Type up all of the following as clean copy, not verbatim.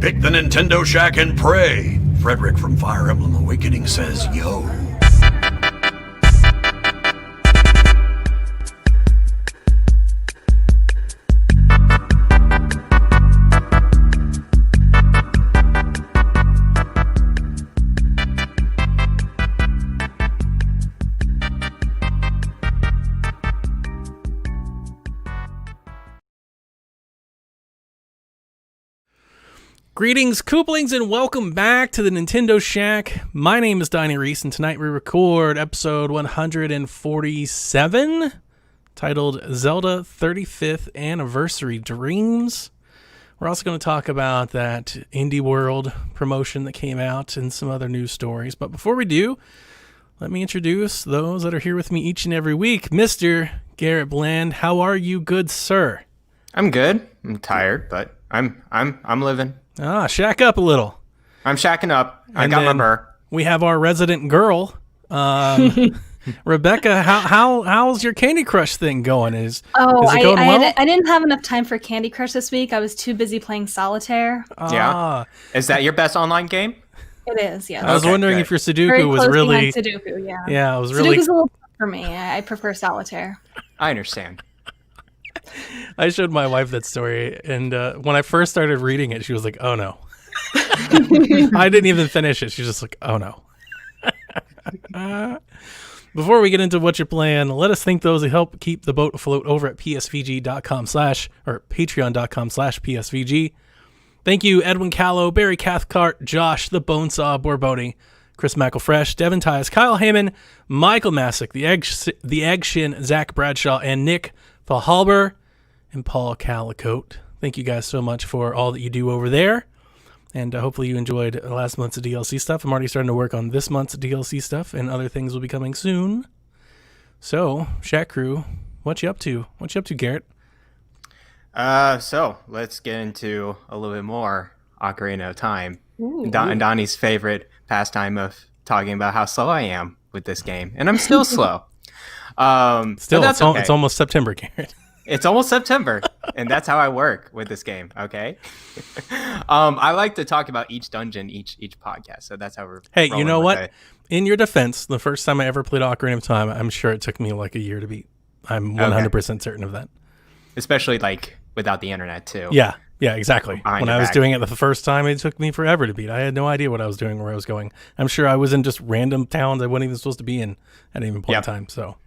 Pick the Nintendo Shack and pray. Frederick from Fire Emblem Awakening says, yo. Greetings, Kooplings, and welcome back to the Nintendo Shack. My name is Donnie Reese, and tonight we record episode 147, titled Zelda 35th Anniversary Dreams. We're also going to talk about that Indie World promotion that came out and some other news stories. But before we do, let me introduce those that are here with me each and every week. Mr. Garrett Bland, how are you, good sir? I'm good. I'm tired, but I'm living. Shack up a little. I'm shacking up. I got my burr. We have our resident girl, Rebecca. How's your Candy Crush thing going? Is it going well? I didn't have enough time for Candy Crush this week. I was too busy playing solitaire. Yeah. Is that your best online game? It is, yes. I was wondering if your Sudoku Very was really Sudoku, yeah. Yeah, it was really. Sudoku's a little tough for me. I prefer solitaire. I understand. I showed my wife that story, and when I first started reading it, she was like, "Oh no!" I didn't even finish it. She's just like, "Oh no!" Before we get into what you're playing, let us thank those who help keep the boat afloat over at patreon.com/PSVG. Thank you, Edwin Callow, Barry Cathcart, Josh, the Bonesaw Borboni, Chris McElfresh, Devin Tyus, Kyle Heyman, Michael Masick, the Eggshin, Zach Bradshaw, and Nick Valhalber and Paul Calicote. Thank you guys so much for all that you do over there. And hopefully you enjoyed last month's DLC stuff. I'm already starting to work on this month's DLC stuff, and other things will be coming soon. So, Shack Crew, what you up to? What you up to, Garrett? So let's get into a little bit more Ocarina of Time. Donnie's favorite pastime of talking about how slow I am with this game. And I'm still slow. It's almost September, Garrett. It's almost September, and that's how I work with this game, okay? I like to talk about each dungeon, each podcast, so that's how we're Hey, you know what? It. In your defense, the first time I ever played Ocarina of Time, I'm sure it took me like a year to beat. I'm 100% certain of that. Especially, like, without the internet, too. Yeah, exactly. When I was doing it the first time, it took me forever to beat. I had no idea what I was doing, where I was going. I'm sure I was in just random towns I wasn't even supposed to be in at any point in time, so...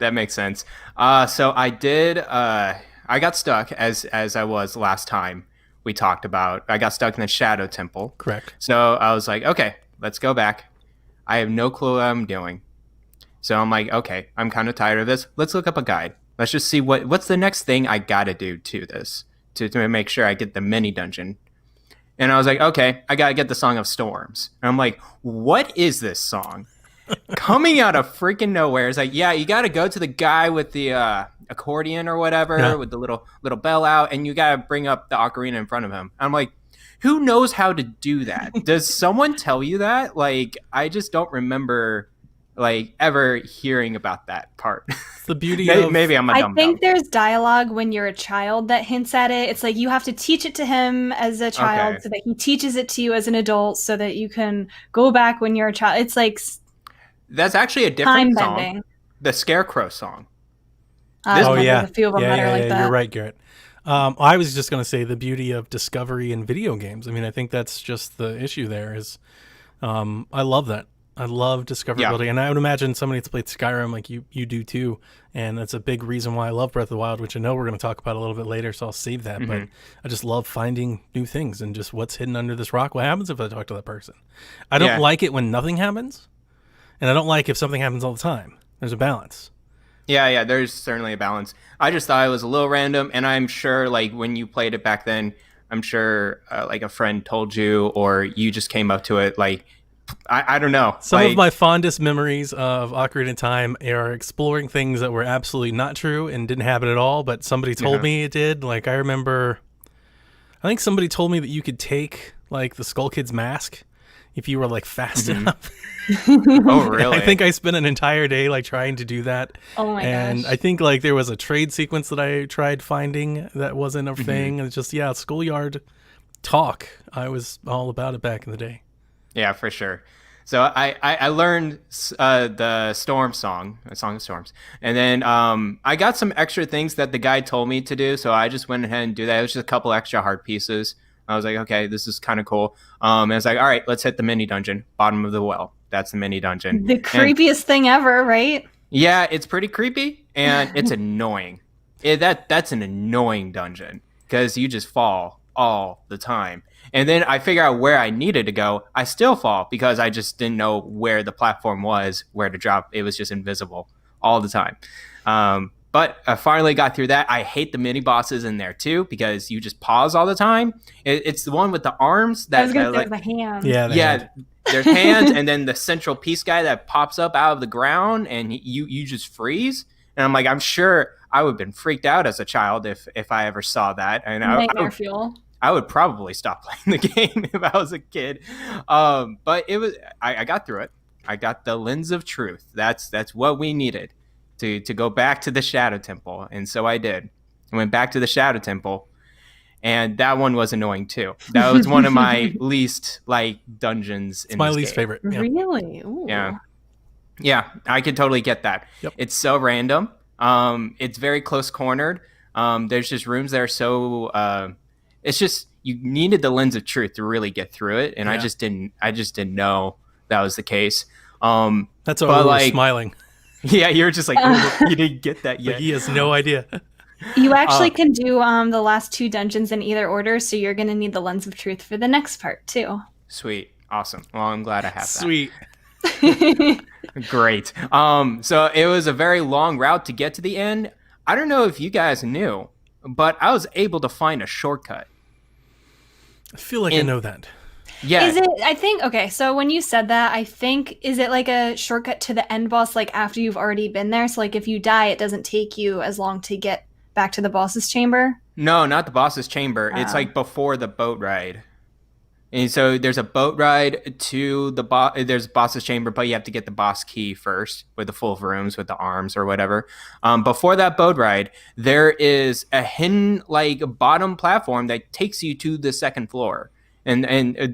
That makes sense. So I did. I got stuck as I was last time we talked about. I got stuck in the Shadow Temple. Correct. So I was like, okay, let's go back. I have no clue what I'm doing. So I'm like, okay, I'm kind of tired of this. Let's look up a guide. Let's just see what's the next thing I gotta do to this to make sure I get the mini dungeon. And I was like, okay, I gotta get the Song of Storms. And I'm like, what is this song? Coming out of freaking nowhere. It's like, yeah, you got to go to the guy with the accordion or whatever, with the little bell out, and you got to bring up the ocarina in front of him. I'm like, who knows how to do that? Does someone tell you that? Like, I just don't remember, like, ever hearing about that part. It's the beauty of... Maybe I'm a dumb I think there's dialogue when you're a child that hints at it. It's like you have to teach it to him as a child so that he teaches it to you as an adult so that you can go back when you're a child. It's like... That's actually a different song. The Scarecrow song. A few of them that are like that. You're right, Garrett. I was just going to say the beauty of discovery in video games. I mean, I think that's just the issue there is I love that. I love discoverability. And I would imagine somebody that's played Skyrim like you do too. And that's a big reason why I love Breath of the Wild, which I know we're going to talk about a little bit later, so I'll save that. Mm-hmm. But I just love finding new things and just what's hidden under this rock. What happens if I talk to that person? I don't like it when nothing happens. And I don't like if something happens all the time. There's a balance. Yeah, there's certainly a balance. I just thought it was a little random, and I'm sure, like, when you played it back then, I'm sure, like, a friend told you, or you just came up to it, like, I don't know. Some of my fondest memories of Ocarina of Time are exploring things that were absolutely not true and didn't happen at all, but somebody told me it did. Like, I think somebody told me that you could take, like, the Skull Kid's mask if you were like fast enough. Oh, really? I think I spent an entire day like trying to do that. Oh my gosh. And I think like there was a trade sequence that I tried finding that wasn't a thing. It's just, Schoolyard talk, I was all about it back in the day. Yeah, for sure. So I learned the Storm song, a Song of Storms, and then I got some extra things that the guy told me to do. So I just went ahead and do that. It was just a couple extra heart pieces. I was like, okay, this is kind of cool. And it's like, all right, let's hit the mini dungeon, bottom of the well. That's the mini dungeon. The creepiest thing ever, right? Yeah, it's pretty creepy and it's annoying. That's an annoying dungeon because you just fall all the time. And then I figure out where I needed to go. I still fall because I just didn't know where the platform was, where to drop. It was just invisible all the time. But I finally got through that. I hate the mini bosses in there too because you just pause all the time. It's the one with the arms that I was gonna say like the hand. Yeah. there's hands and then the central piece guy that pops up out of the ground and you just freeze. And I'm like, I'm sure I would have been freaked out as a child if I ever saw that. And Nightmare fuel. I would probably stop playing the game if I was a kid. But it was I got through it. I got the lens of truth. That's what we needed to go back to the Shadow Temple. And so I did. I went back to the Shadow Temple. And that one was annoying too. That was one of my least like dungeons in my this least game. favorite. Yeah. Really? Ooh. Yeah, I could totally get that. Yep. It's so random. It's very close cornered. There's just rooms that are so it's just you needed the lens of truth to really get through it, and I just didn't know that was the case. That's why we were smiling. Yeah, you're just like, oh, you didn't get that yet. Like he has no idea. You actually can do the last 2 dungeons in either order, so you're going to need the lens of truth for the next part too. Sweet, awesome. Well, I'm glad I have that. Sweet. Great. So it was a very long route to get to the end. I don't know if you guys knew, but I was able to find a shortcut. I feel like I know that. Yeah. Is it, I think, okay, so when you said that, I think, is it like a shortcut to the end boss, like after you've already been there? So like if you die, it doesn't take you as long to get back to the boss's chamber? No, not the boss's chamber. It's like before the boat ride. And so there's a boat ride to the boss. There's boss's chamber, but you have to get the boss key first with the full rooms with the arms or whatever. Before that boat ride, there is a hidden like bottom platform that takes you to the second floor and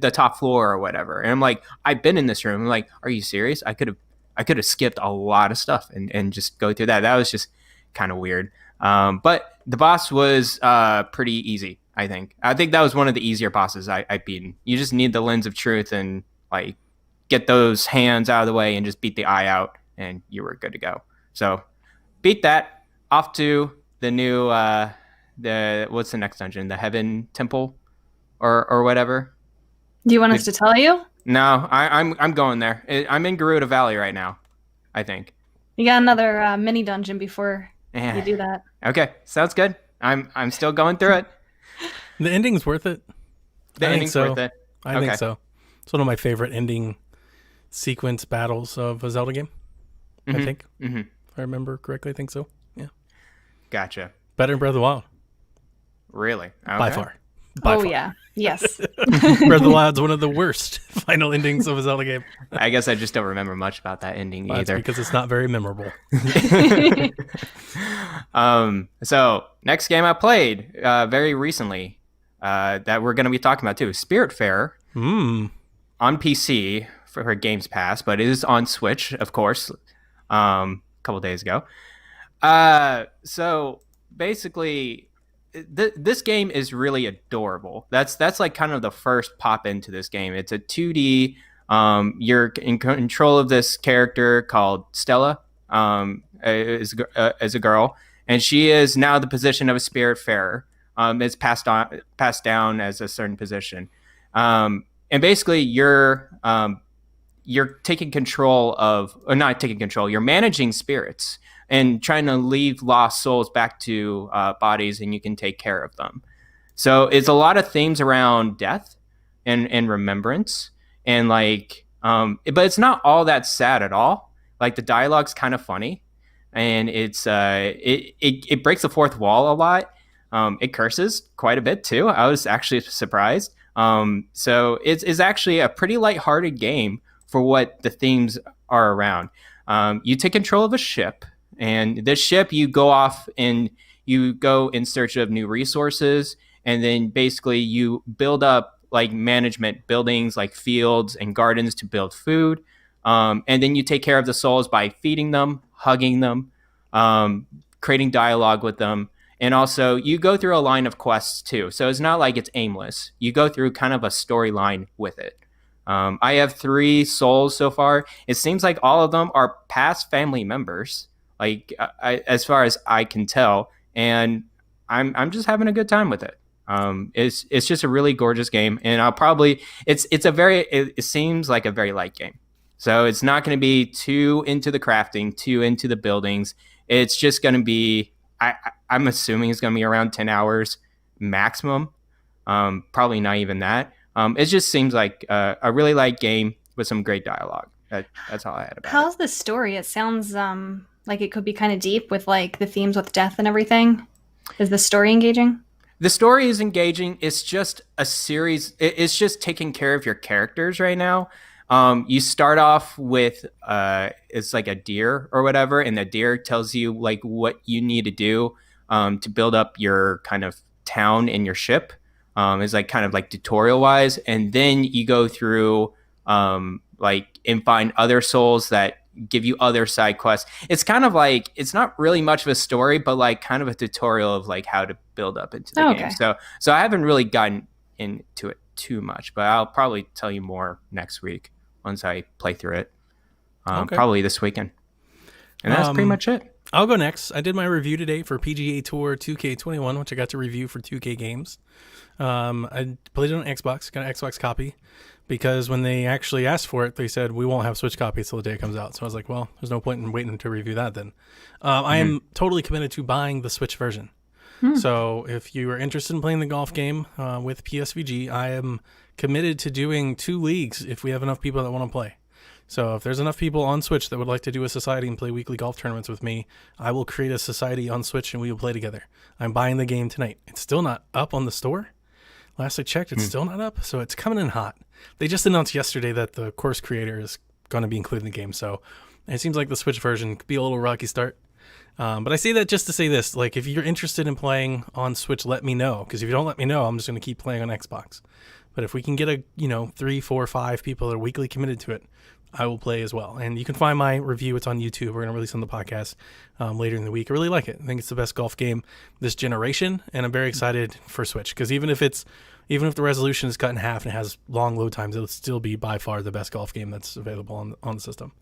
the top floor or whatever. And I'm like, I've been in this room. I'm like, are you serious? I could have skipped a lot of stuff and just go through that. That was just kind of weird. But the boss was pretty easy. I think that was one of the easier bosses I've beaten. You just need the lens of truth and like get those hands out of the way and just beat the eye out and you were good to go. So beat that. Off to the new what's the next dungeon? The Heaven Temple or whatever. Do you want us to tell you? No, I'm going there. I'm in Gerudo Valley right now, I think. You got another mini dungeon before you do that. Okay, sounds good. I'm still going through it. The ending's worth it. The ending's worth it. I think so. It's one of my favorite ending sequence battles of a Zelda game. Mm-hmm. I think. Mm-hmm. If I remember correctly, I think so. Yeah. Gotcha. Better than Breath of the Wild. Really? Okay. By far. Yeah. Yes. Breath of the Wild's one of the worst final endings of a Zelda game. I guess I just don't remember much about that ending either. Because it's not very memorable. So next game I played very recently that we're going to be talking about too, Spiritfarer on PC for Games Pass, but it is on Switch, of course, a couple days ago. So basically, this game is really adorable. That's like kind of the first pop into this game. It's a 2D. You're in control of this character called Stella, as a girl, and she is now the position of a Spiritfarer. It's passed down as a certain position, and basically you're taking control of, or not taking control. You're managing spirits and trying to leave lost souls back to bodies, and you can take care of them. So it's a lot of themes around death and remembrance, and like, but it's not all that sad at all. Like the dialogue's kind of funny, and it's it breaks the fourth wall a lot. It curses quite a bit too. I was actually surprised. So it's actually a pretty lighthearted game for what the themes are around. You take control of a ship, and this ship you go off and you go in search of new resources and then basically you build up like management buildings, like fields and gardens to build food. And then you take care of the souls by feeding them, hugging them, creating dialogue with them. And also, you go through a line of quests too. So it's not like it's aimless. You go through kind of a storyline with it. I have 3 souls so far. It seems like all of them are past family members, like as far as I can tell. And I'm just having a good time with it. It's just a really gorgeous game, and I'll probably it seems like a very light game. So it's not going to be too into the crafting, too into the buildings. It's just going to be, I'm assuming it's going to be around 10 hours maximum. Probably not even that. It just seems like a really light game with some great dialogue. That's all I had about it. How's the story? It sounds like it could be kind of deep with like the themes with death and everything. Is the story engaging? The story is engaging. It's just a series. It's just taking care of your characters right now. You start off with it's like a deer or whatever, and the deer tells you like what you need to do to build up your kind of town and your ship. It's like kind of like tutorial wise, and then you go through like and find other souls that give you other side quests. It's kind of like, it's not really much of a story, but like kind of a tutorial of like how to build up into the game. So I haven't really gotten into it too much, but I'll probably tell you more next week once I play through it. Probably this weekend. And that's pretty much it. I'll go next. I did my review today for PGA Tour 2K21, which I got to review for 2K games. I played it on Xbox, got an Xbox copy, because when they actually asked for it, they said, we won't have Switch copies till the day it comes out. So I was like, well, there's no point in waiting to review that then. I am totally committed to buying the Switch version. So if you are interested in playing the golf game with PSVG, I am committed to doing 2 leagues if we have enough people that want to play. So if there's enough people on Switch that would like to do a society and play weekly golf tournaments with me, I will create a society on Switch and we will play together. I'm buying the game tonight. It's still not up on the store. Last I checked, it's still not up, so it's coming in hot. They just announced yesterday that the course creator is going to be included in the game, so it seems like the Switch version could be a little rocky start. But I say that just to say this, like if you're interested in playing on Switch, let me know, because if you don't let me know, I'm just going to keep playing on Xbox. But if we can get 3, 4, 5 people that are weekly committed to it, I will play as well. And you can find my review. It's on YouTube. We're going to release on the podcast later in the week. I really like it. I think it's the best golf game this generation, and I'm very excited for Switch, because even if the resolution is cut in half and it has long load times, it'll still be by far the best golf game that's available on the system.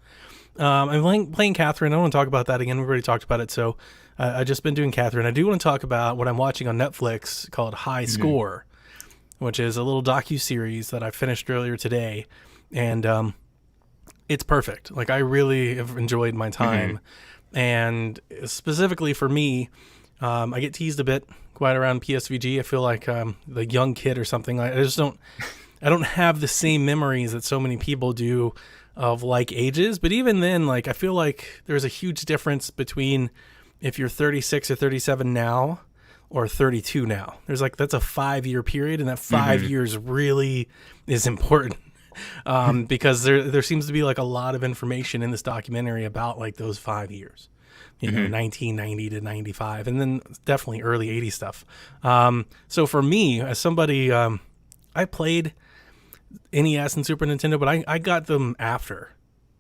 I'm playing Catherine. I don't want to talk about that again. We've already talked about it. So I've just been doing Catherine. I do want to talk about what I'm watching on Netflix called High Score, which is a little docu-series that I finished earlier today. And it's perfect. Like, I really have enjoyed my time. And specifically for me, I get teased a bit quite around PSVG. I feel like the young kid or something. I don't have the same memories that so many people do of like ages. But even then, like, I feel like there's a huge difference between if you're 36 or 37 now or 32 now. There's like, that's a 5-year period, and that 5 years really is important. Because there seems to be like a lot of information in this documentary about like those 5 years, 1990 to 95, and then definitely early 80s stuff. So for me, as somebody, I played NES and Super Nintendo, but I got them after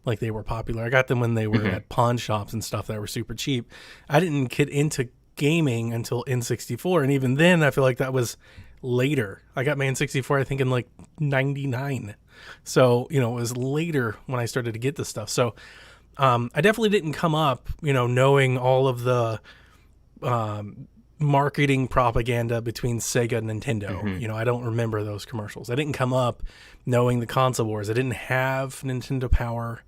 like they were popular. I got them when they were at pawn shops and stuff that were super cheap. I didn't get into gaming until N64, and even then I feel like that was later. I got my N64 I think in like 99. So, it was later when I started to get this stuff. So, I definitely didn't come up, knowing all of the marketing propaganda between Sega and Nintendo. I don't remember those commercials. I didn't come up knowing the console wars. I didn't have Nintendo Power.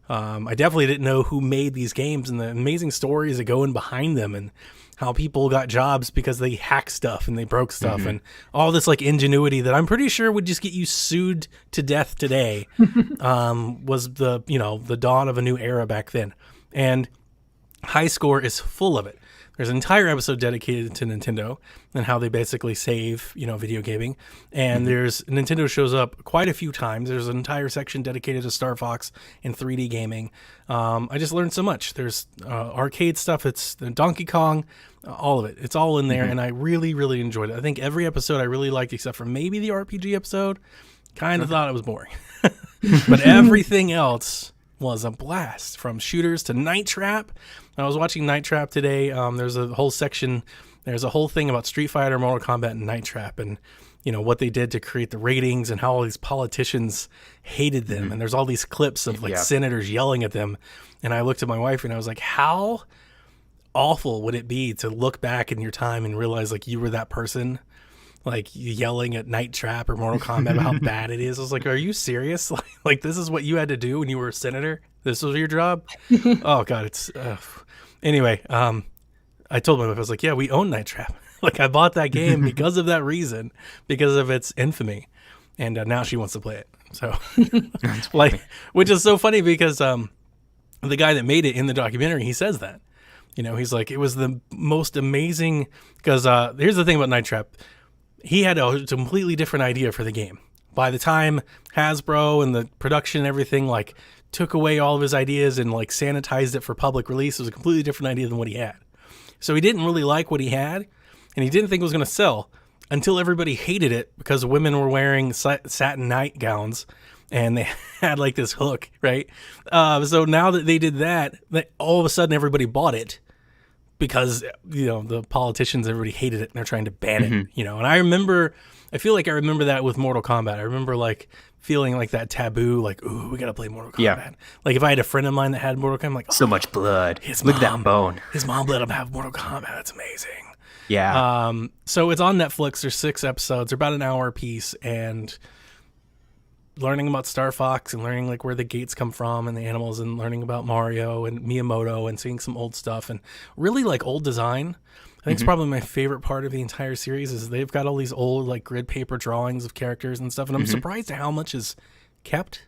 I definitely didn't know who made these games and the amazing stories that go in behind them, and how people got jobs because they hacked stuff and they broke stuff and all this like ingenuity that I'm pretty sure would just get you sued to death today was the dawn of a new era back then. And High Score is full of it. There's an entire episode dedicated to Nintendo and how they basically save, video gaming. And there's Nintendo shows up quite a few times. There's an entire section dedicated to Star Fox and 3D gaming. I just learned so much. There's arcade stuff. It's the Donkey Kong, all of it. It's all in there. And I really, really enjoyed it. I think every episode I really liked, except for maybe the RPG episode. Kind of thought it was boring. But everything else was a blast, from shooters to Night Trap. I was watching Night Trap today. There's a whole section, there's a whole thing about Street Fighter, Mortal Kombat, and Night Trap, and what they did to create the ratings and how all these politicians hated them. And there's all these clips of senators yelling at them. And I looked at my wife and I was like, how awful would it be to look back in your time and realize like you were that person, like yelling at Night Trap or Mortal Kombat about how bad it is. I was like, are you serious? Like this is what you had to do when you were a senator? This was your job? Oh God, it's anyway. I told my wife, I was like, yeah, we own Night Trap. Like I bought that game because of that reason, because of its infamy, and now she wants to play it. So like, which is so funny because the guy that made it in the documentary, he says that, he's like, it was the most amazing, because here's the thing about Night Trap. He had a completely different idea for the game. By the time Hasbro and the production and everything like took away all of his ideas and like sanitized it for public release, it was a completely different idea than what he had. So he didn't really like what he had, and he didn't think it was going to sell until everybody hated it because women were wearing satin nightgowns and they had like this hook, right? So now that they did that, all of a sudden everybody bought it. Because, the politicians, everybody hated it and they're trying to ban it, And I feel like I remember that with Mortal Kombat. I remember like feeling like that taboo, like, ooh, we got to play Mortal Kombat. Yeah. Like if I had a friend of mine that had Mortal Kombat, I'm like, oh, so much blood. Look at that bone. His mom let him have Mortal Kombat. That's amazing. Yeah. So it's on Netflix. There's 6 episodes. They're about an hour a piece. And learning about Star Fox and learning like where the gates come from and the animals, and learning about Mario and Miyamoto and seeing some old stuff and really like old design. I think it's probably my favorite part of the entire series is they've got all these old like grid paper drawings of characters and stuff. And I'm surprised at how much is kept.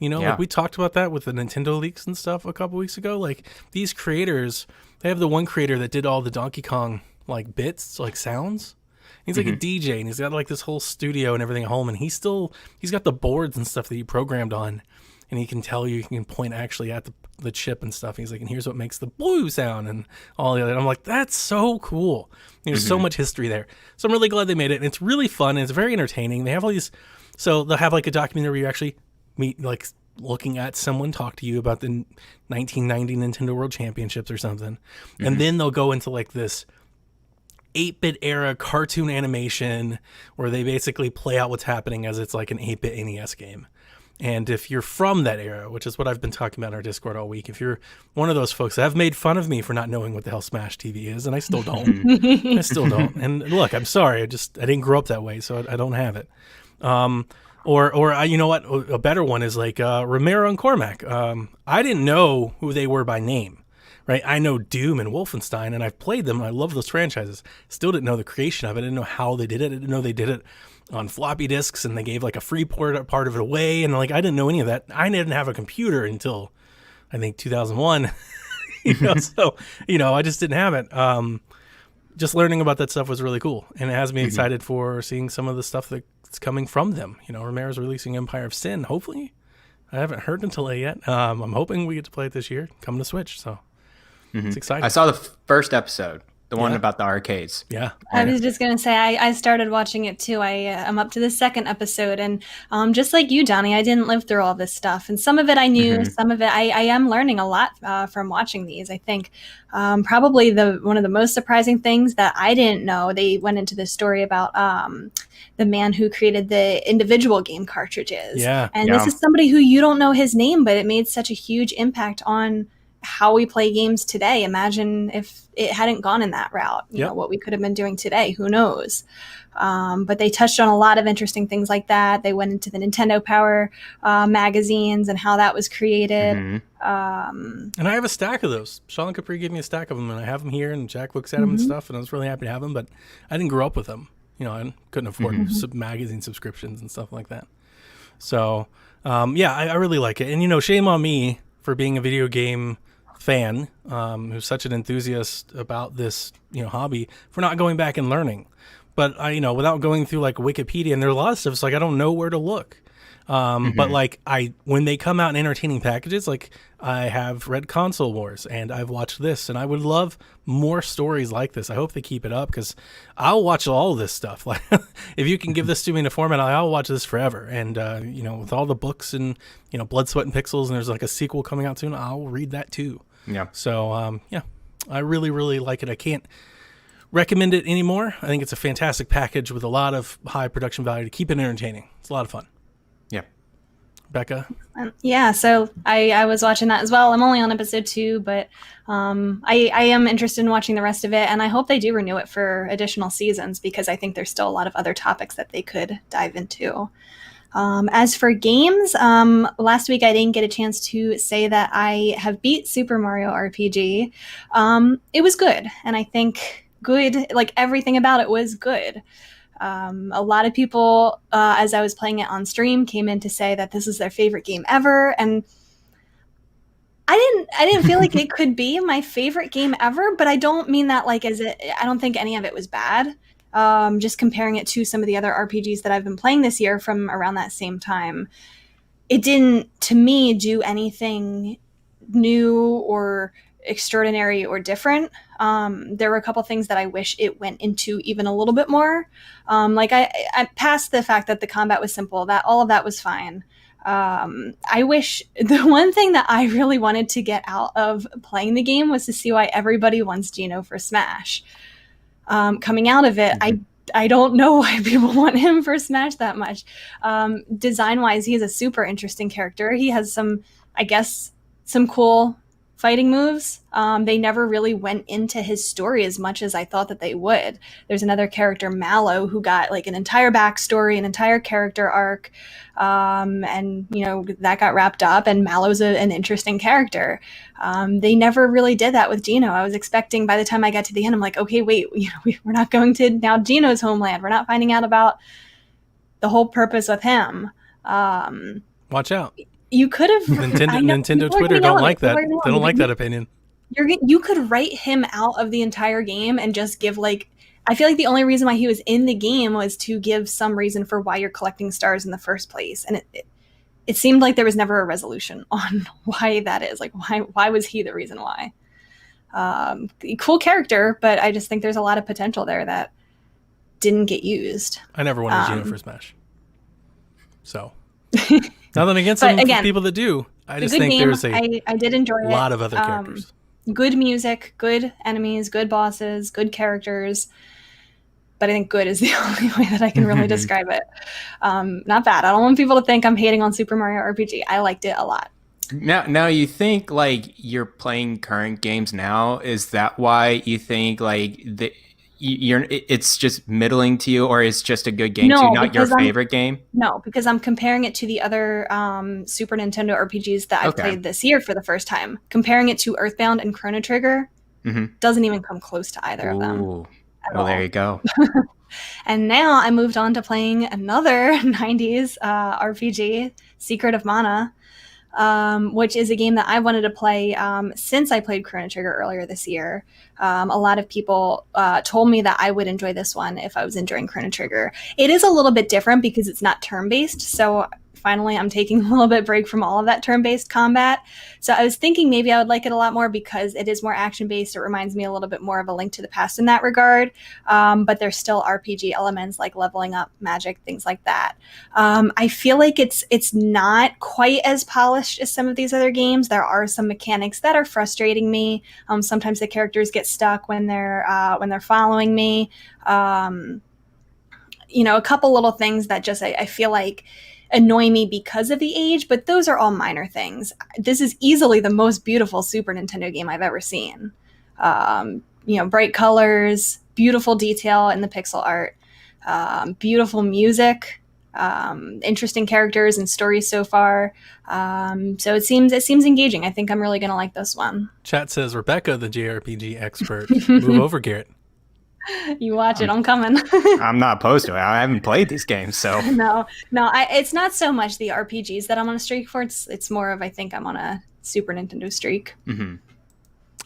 Like we talked about that with the Nintendo leaks and stuff a couple weeks ago. Like these creators, they have the one creator that did all the Donkey Kong like bits, like sounds. He's like a DJ, and he's got like this whole studio and everything at home, and he's got the boards and stuff that he programmed on, and he can tell you, he can point actually at the chip and stuff. He's like, and here's what makes the blue sound and all the other. And I'm like, that's so cool. There's so much history there. So I'm really glad they made it, and it's really fun, and it's very entertaining. They have all these, so they'll have like a documentary where you actually meet, like looking at someone talk to you about the 1990 Nintendo World Championships or something, and then they'll go into like this 8-bit era cartoon animation where they basically play out what's happening as it's like an 8-bit NES game. And if you're from that era, which is what I've been talking about in our Discord all week, if you're one of those folks that have made fun of me for not knowing what the hell Smash TV is, and I still don't. I still don't. And look, I'm sorry. I didn't grow up that way, so I don't have it. Or you know what? A better one is like Romero and Cormac. I didn't know who they were by name. Right, I know Doom and Wolfenstein, and I've played them, and I love those franchises. Still didn't know the creation of it. I didn't know how they did it. I didn't know they did it on floppy disks, and they gave like a free part of it away, and like I didn't know any of that. I didn't have a computer until I think 2001. So I just didn't have it. Just learning about that stuff was really cool, and it has me excited for seeing some of the stuff that's coming from them. Romero's releasing Empire of Sin. Hopefully, I haven't heard until yet. I'm hoping we get to play it this year, come to Switch. So. It's exciting. I saw the first episode, the one about the arcades. Yeah. I was just going to say, I started watching it too. I'm up to the 2nd episode. And just like you, Johnny, I didn't live through all this stuff. And some of it I knew, some of it I am learning a lot from watching these. I think probably one of the most surprising things that I didn't know, they went into this story about the man who created the individual game cartridges. Yeah. And this is somebody who you don't know his name, but it made such a huge impact on how we play games today. Imagine if it hadn't gone in that route, you know, what we could have been doing today, who knows? But they touched on a lot of interesting things like that. They went into the Nintendo Power magazines and how that was created. And I have a stack of those. Sean Capri gave me a stack of them, and I have them here, and Jack looks at them and stuff, and I was really happy to have them, but I didn't grow up with them. I couldn't afford magazine subscriptions and stuff like that. So, I really like it. And, shame on me for being a video game fan, who's such an enthusiast about this, hobby, for not going back and learning. But without going through like Wikipedia, and there's a lot of stuff, it's like I don't know where to look. But like when they come out in entertaining packages, like I have read Console Wars and I've watched this, and I would love more stories like this. I hope they keep it up, because I'll watch all of this stuff. Like if you can give this to me in a format, I'll watch this forever. And with all the books and Blood, Sweat, and Pixels, and there's like a sequel coming out soon, I'll read that too. Yeah. So I really, really like it. I can't recommend it anymore. I think it's a fantastic package with a lot of high production value to keep it entertaining. It's a lot of fun. Yeah. Becca? Yeah, so I was watching that as well. I'm only on episode 2, but I am interested in watching the rest of it, and I hope they do renew it for additional seasons, because I think there's still a lot of other topics that they could dive into. As for games, last week I didn't get a chance to say that I have beat Super Mario RPG. It was good, and I think good, like everything about it was good. A lot of people, as I was playing it on stream, came in to say that this is their favorite game ever, and I didn't feel like it could be my favorite game ever, but I don't mean that like I don't think any of it was bad. Just comparing it to some of the other RPGs that I've been playing this year from around that same time, it didn't, to me, do anything new or extraordinary or different. There were a couple things that I wish it went into even a little bit more. Like I passed the fact that the combat was simple, that all of that was fine. I wish the one thing that I really wanted to get out of playing the game was to see why everybody wants Geno for Smash. Coming out of it, I don't know why people want him for Smash that much. Design-wise, he's a super interesting character. He has some cool fighting moves. They never really went into his story as much as I thought that they would. There's another character, Mallow, who got like an entire backstory, an entire character arc, and that got wrapped up, and Mallow's an interesting character. They never really did that with Geno. I was expecting, by the time I got to the end, I'm like, okay, wait, we're not going to now Geno's homeland. We're not finding out about the whole purpose with him. Watch out. You could have Nintendo Twitter don't like that. They don't like that opinion. You could write him out of the entire game and just give I feel like the only reason why he was in the game was to give some reason for why you're collecting stars in the first place. And it seemed like there was never a resolution on why that is. Like, why was he the reason why? Cool character, but I just think there's a lot of potential there that didn't get used. I never wanted Geno for Smash. So, nothing against some people that do. I just think there's I did enjoy a lot of other characters. Good music, good enemies, good bosses, good characters. But I think good is the only way that I can really describe it. Not bad. I don't want people to think I'm hating on Super Mario RPG. I liked it a lot. Now you think like you're playing current games now? Is that why you think like it's just middling to you, or it's just a good game to you, not your favorite game? No, because I'm comparing it to the other Super Nintendo RPGs that I've played this year for the first time. Comparing it to Earthbound and Chrono Trigger doesn't even come close to either of them. Well, there you go. And now I moved on to playing another 90s RPG, Secret of Mana, which is a game that I wanted to play since I played Chrono Trigger earlier this year. A lot of people told me that I would enjoy this one if I was enjoying Chrono Trigger. It is a little bit different because it's not turn-based, so finally I'm taking a little bit break from all of that turn-based combat. So I was thinking maybe I would like it a lot more because it is more action-based. It reminds me a little bit more of A Link to the Past in that regard. But there's still RPG elements like leveling up, magic, things like that. I feel like it's not quite as polished as some of these other games. There are some mechanics that are frustrating me. Sometimes the characters get stuck when they're following me. A couple little things that just I feel like annoy me because of the age, but those are all minor things. This is easily the most beautiful Super Nintendo game I've ever seen. Bright colors, beautiful detail in the pixel art, beautiful music, interesting characters and stories so far. So it seems engaging. I think I'm really going to like this one. Chat says, Rebecca, the JRPG expert. Move over, Garrett. You watch it. I'm coming. I'm not opposed to it. I haven't played these games, so no. It's not so much the RPGs that I'm on a streak for. It's more of I think I'm on a Super Nintendo streak.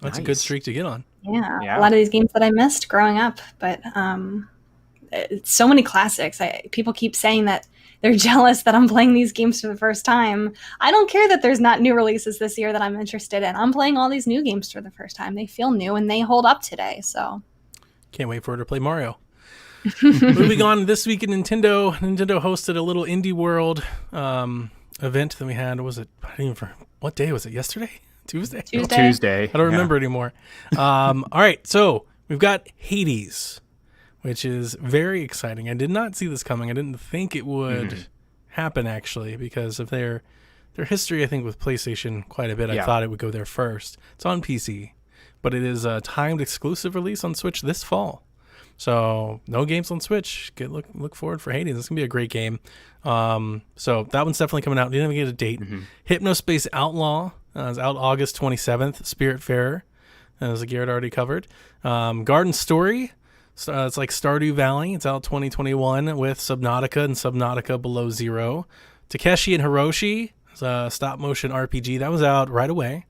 That's a good streak to get on. Yeah, a lot of these games that I missed growing up, but it's so many classics. People keep saying that they're jealous that I'm playing these games for the first time. I don't care that there's not new releases this year that I'm interested in. I'm playing all these new games for the first time. They feel new and they hold up today. So can't wait for her to play Mario. Moving on, this week in Nintendo hosted a little Indie World event that we had. What day was it? Yesterday? Tuesday. Tuesday. I don't remember anymore. All right, so we've got Hades, which is very exciting. I did not see this coming. I didn't think it would happen, actually, because of their history, I think, with PlayStation quite a bit. I thought it would go there first. It's on PC, but it is a timed exclusive release on Switch this fall. So no games on Switch. Look forward for Hades. It's going to be a great game. So that one's definitely coming out. Didn't even get a date. Hypnospace Outlaw is out August 27th. Spiritfarer, as Garrett already covered. Garden Story. It's like Stardew Valley. It's out 2021 with Subnautica and Subnautica Below Zero. Takeshi and Hiroshi is a stop-motion RPG. That was out right away.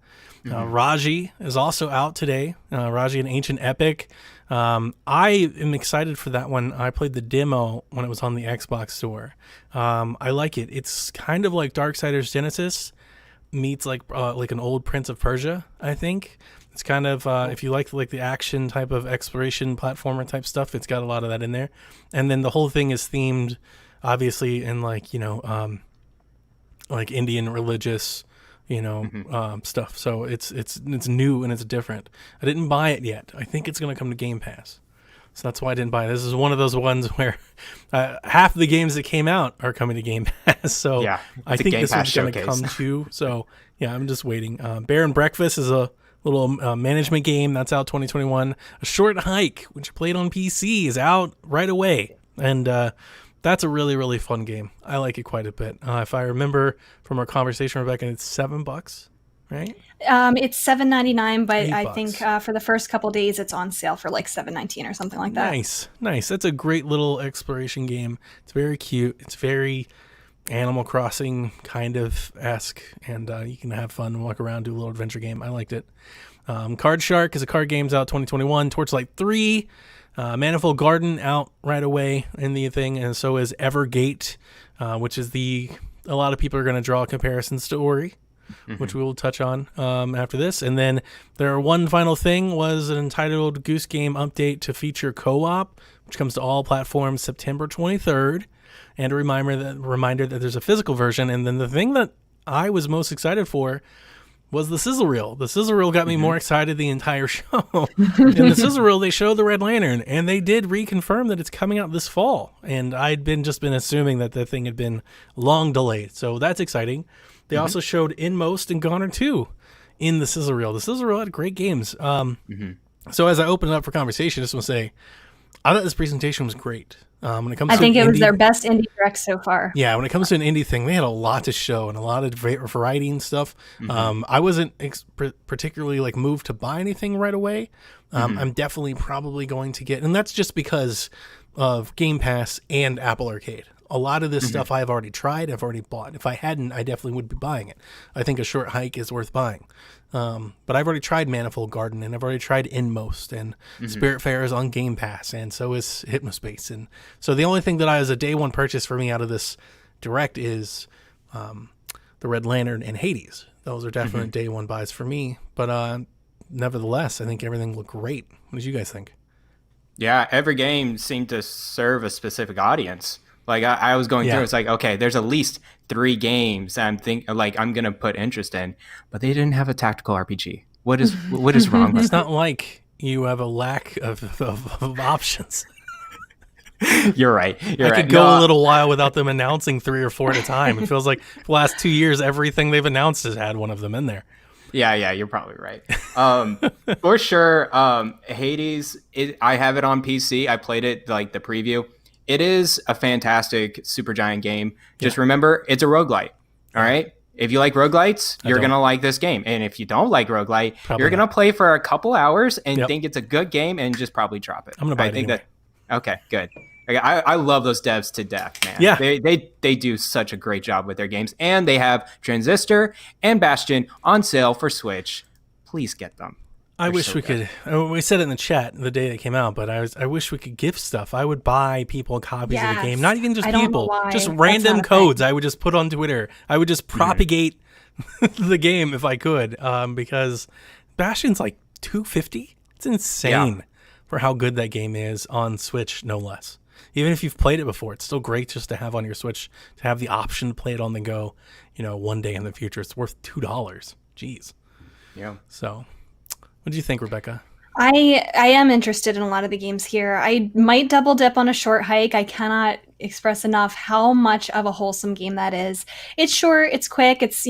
Raji is also out today. Raji, an Ancient Epic. I am excited for that one. I played the demo when it was on the Xbox store. I like it. It's kind of like Darksiders Genesis meets like an old Prince of Persia, I think. It's kind of, if you like the action type of exploration platformer type stuff, it's got a lot of that in there. And then the whole thing is themed, obviously, in like Indian religious, stuff. So it's new and it's different. I didn't buy it yet. I think it's going to come to Game Pass. So that's why I didn't buy it. This is one of those ones where half the games that came out are coming to Game Pass. So I think this one's going to come too. So yeah, I'm just waiting. Bear and Breakfast is a little management game that's out 2021. A Short Hike, which I played on PC, is out right away. And that's a really, really fun game. I like it quite a bit. If I remember from our conversation, Rebecca, it's $7, right? It's $7.99, but $8. I think for the first couple days it's on sale for like $7.19 or something like that. Nice. That's a great little exploration game. It's very cute. It's very Animal Crossing kind of esque, and you can have fun, walk around, do a little adventure game. I liked it. Card Shark is a card game's out 2021. Torchlight 3. Manifold Garden out right away in the thing, and so is Evergate, which is a lot of people are going to draw comparisons to Ori, which we will touch on after this. And then one final thing was an entitled Goose Game update to feature co-op, which comes to all platforms September 23rd, and a reminder that there's a physical version. And then the thing that I was most excited for was the sizzle reel. The sizzle reel got me more excited the entire show. In the sizzle reel, they showed the Red Lantern, and they did reconfirm that it's coming out this fall. And I'd been assuming that the thing had been long delayed. So that's exciting. They also showed Inmost and Goner 2 in the sizzle reel. The sizzle reel had great games. So as I open it up for conversation, I just want to say, I thought this presentation was great. When it comes I to think it was their best indie direct so far. Yeah, when it comes to an indie thing, they had a lot to show and a lot of variety and stuff. I wasn't particularly moved to buy anything right away. I'm definitely probably going to get, and that's just because of Game Pass and Apple Arcade. A lot of this stuff I've already tried, I've already bought. If I hadn't, I definitely would be buying it. I think A Short Hike is worth buying. But I've already tried Manifold Garden, and I've already tried Inmost, and Spiritfarer is on Game Pass, and so is Hypnospace. And so the only thing that is a day one purchase for me out of this direct is the Red Lantern and Hades. Those are definite day one buys for me. But nevertheless, I think everything looked great. What did you guys think? Yeah, every game seemed to serve a specific audience. Like I was going through, it's like, okay, there's at least 3 games I'm going to put interest in, but they didn't have a tactical RPG. What is wrong with It's not like you have a lack of options. You're right. I could go a little while without them announcing 3 or 4 at a time. It feels like the last 2 years, everything they've announced has had one of them in there. Yeah, you're probably right. For sure, Hades, I have it on PC. I played it, like the preview. It is a fantastic Supergiant game. Just remember, it's a roguelite. All right? If you like roguelites, you're going to like this game. And if you don't like roguelite, you're going to play for a couple hours and think it's a good game and just probably drop it. I'm going to buy it anyway. Okay, good. I love those devs to death, man. Yeah. They do such a great job with their games. And they have Transistor and Bastion on sale for Switch. Please get them. I wish we could. We said it in the chat the day it came out, but I wish we could gift stuff. I would buy people copies of the game, not even just people, just random codes. I would just put on Twitter. I would just propagate the game if I could, because Bastion's like $250. It's insane for how good that game is on Switch, no less. Even if you've played it before, it's still great just to have on your Switch, to have the option to play it on the go. One day in the future, it's worth $2. Jeez. Yeah. So. What do you think, Rebecca? I am interested in a lot of the games here. I might double dip on a short hike. I cannot express enough how much of a wholesome game that is. It's short, it's quick, it's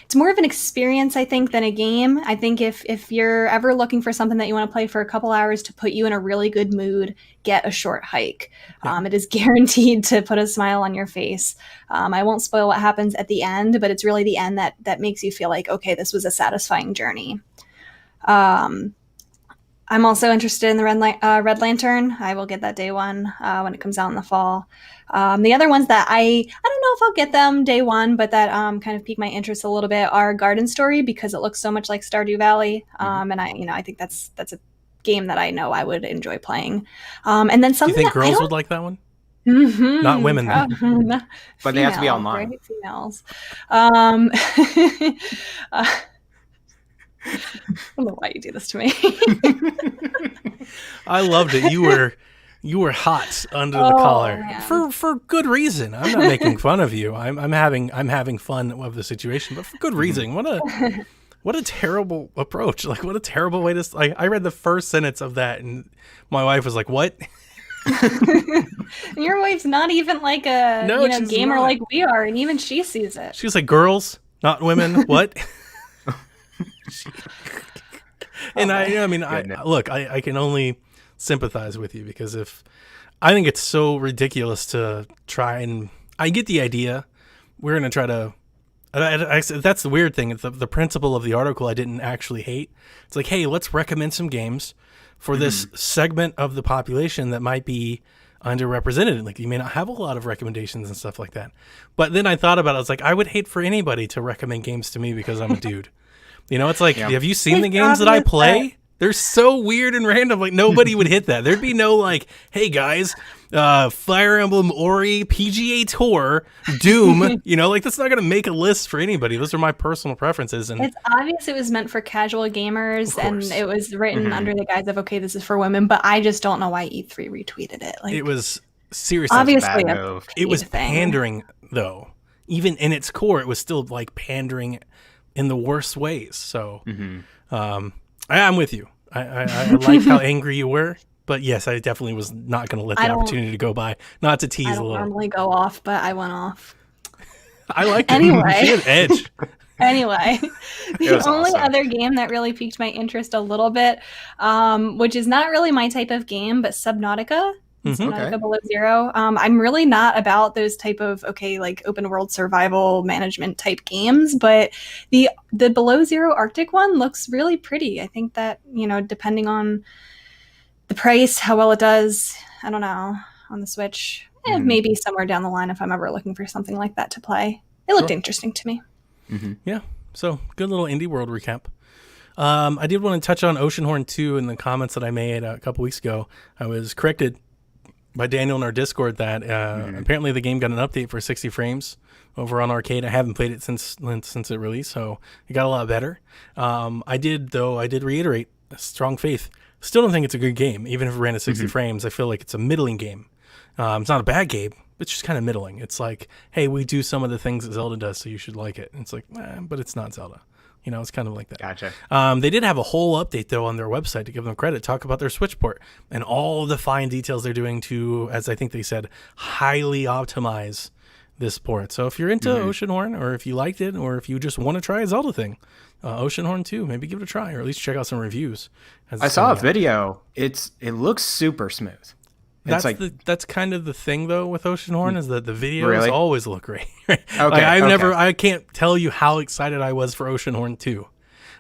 it's more of an experience, I think, than a game. I think if you're ever looking for something that you want to play for a couple hours to put you in a really good mood, get a short hike. Yeah. It is guaranteed to put a smile on your face. I won't spoil what happens at the end, but it's really the end that makes you feel like, okay, this was a satisfying journey. I'm also interested in the Red Lantern. I will get that day one when it comes out in the fall. The other ones that I don't know if I'll get them day one, but that kind of pique my interest a little bit are Garden Story, because it looks so much like Stardew Valley, and I think that's a game that I know I would enjoy playing. And then something. Do you think girls would like that one? Mm-hmm. Not women, though. But female, they have to be online. Right? Females. I don't know why you do this to me. I loved it. You were hot under the collar, man. For good reason. I'm not making fun of you. I'm having fun of the situation, but for good reason. What a terrible approach. Like, what a terrible way to. Like, I read the first sentence of that, and my wife was like, "What?" Your wife's not even like a gamer like we are, and even she sees it. She was like, "Girls, not women." What? And I can only sympathize with you, because I think it's so ridiculous to try, and I get the idea. We're going to try to, that's the weird thing. It's the principle of the article I didn't actually hate. It's like, hey, let's recommend some games for this segment of the population that might be underrepresented. Like, you may not have a lot of recommendations and stuff like that. But then I thought about it. I was like, I would hate for anybody to recommend games to me because I'm a dude. It's like, have you seen the games that I play? They're so weird and random. Like, nobody would hit that. There'd be no like, hey guys, Fire Emblem, Ori, PGA Tour, Doom. Like, that's not going to make a list for anybody. Those are my personal preferences. And it's obvious it was meant for casual gamers, and it was written under the guise of, okay, this is for women. But I just don't know why E3 retweeted it. Like, it was seriously obviously it was pandering, though. Even in its core, it was still like pandering in the worst ways. So I'm with you. I like how angry you were, but yes, I definitely was not going to let the opportunity to go by. Not to tease a little. I don't normally go off, but I went off. I liked it. Anyway. She had edge. Anyway, the only other game that really piqued my interest a little bit, which is not really my type of game, but Subnautica. Subnautica Below Zero. I'm really not about those type of like open world survival management type games, but the Below Zero Arctic one looks really pretty. I think that depending on the price, how well it does, I don't know, on the Switch, maybe somewhere down the line if I'm ever looking for something like that to play. It looked interesting to me. Yeah. So good little indie world recap. I did want to touch on Oceanhorn 2 in the comments that I made a couple weeks ago. I was corrected by Daniel in our Discord that apparently the game got an update for 60 frames over on arcade. I haven't played it since it released, so it got a lot better. I did reiterate strong faith. Still don't think it's a good game, even if it ran at 60 frames. I feel like it's a middling game. It's not a bad game, it's just kind of middling. It's like, hey, we do some of the things that Zelda does, so you should like it. And it's like, but it's not Zelda. It's kind of like that. Gotcha. They did have a whole update, though, on their website, to give them credit, talk about their Switch port and all the fine details they're doing to, as I think they said, highly optimize this port. So if you're into Oceanhorn, or if you liked it, or if you just want to try a Zelda thing, Oceanhorn 2, maybe give it a try, or at least check out some reviews. I saw a video. It looks super smooth. That's kind of the thing, though, with Oceanhorn, is that the videos always look great. Okay, I can't tell you how excited I was for Oceanhorn 2.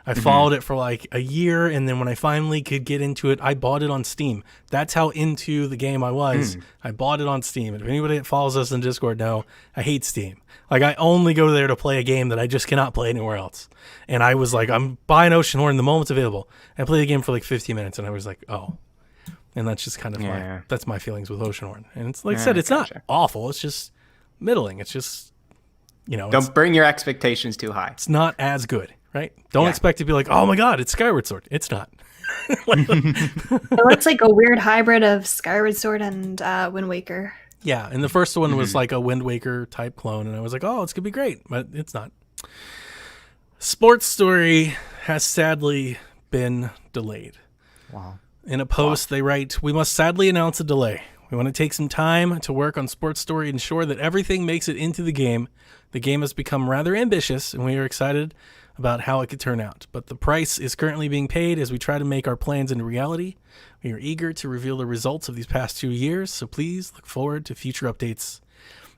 I followed it for like a year, and then when I finally could get into it, I bought it on Steam. That's how into the game I was. I bought it on Steam. And if anybody that follows us in Discord know, I hate Steam. Like, I only go there to play a game that I just cannot play anywhere else. And I was like, I'm buying Oceanhorn the moment it's available. I played the game for like 15 minutes, and I was like, oh. And that's just kind of that's my feelings with Oceanhorn. And it's like I said, it's not awful. It's just middling. It's just, don't bring your expectations too high. It's not as good, right? Don't expect to be like, oh my God, it's Skyward Sword. It's not. It looks like a weird hybrid of Skyward Sword and Wind Waker. Yeah, and the first one was like a Wind Waker type clone, and I was like, oh, it's going to be great, but it's not. Sports Story has sadly been delayed. Wow. In a post, they write, we must sadly announce a delay. We want to take some time to work on Sports Story and ensure that everything makes it into the game. The game has become rather ambitious, and we are excited about how it could turn out. But the price is currently being paid as we try to make our plans into reality. We are eager to reveal the results of these past 2 years, so please look forward to future updates.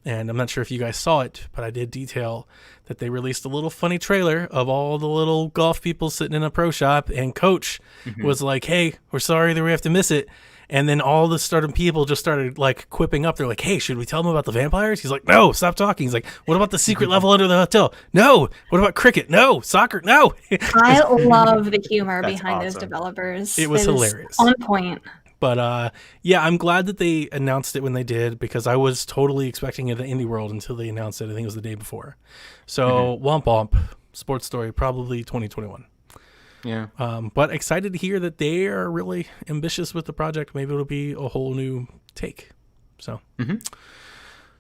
And I'm not sure if you guys saw it, but I did detail that they released a little funny trailer of all the little golf people sitting in a pro shop, and Coach was like, hey, we're sorry that we have to miss it. And then all the starting people just started like quipping up. They're like, hey, should we tell them about the vampires? He's like, no, stop talking. He's like, what about the secret level under the hotel? No. What about cricket? No. Soccer? No. I love the humor behind those developers. It was hilarious. On point. But yeah, I'm glad that they announced it when they did, because I was totally expecting it at Indie World until they announced it. I think it was the day before. So womp womp, Sports Story, probably 2021. Yeah. But excited to hear that they are really ambitious with the project. Maybe it'll be a whole new take. So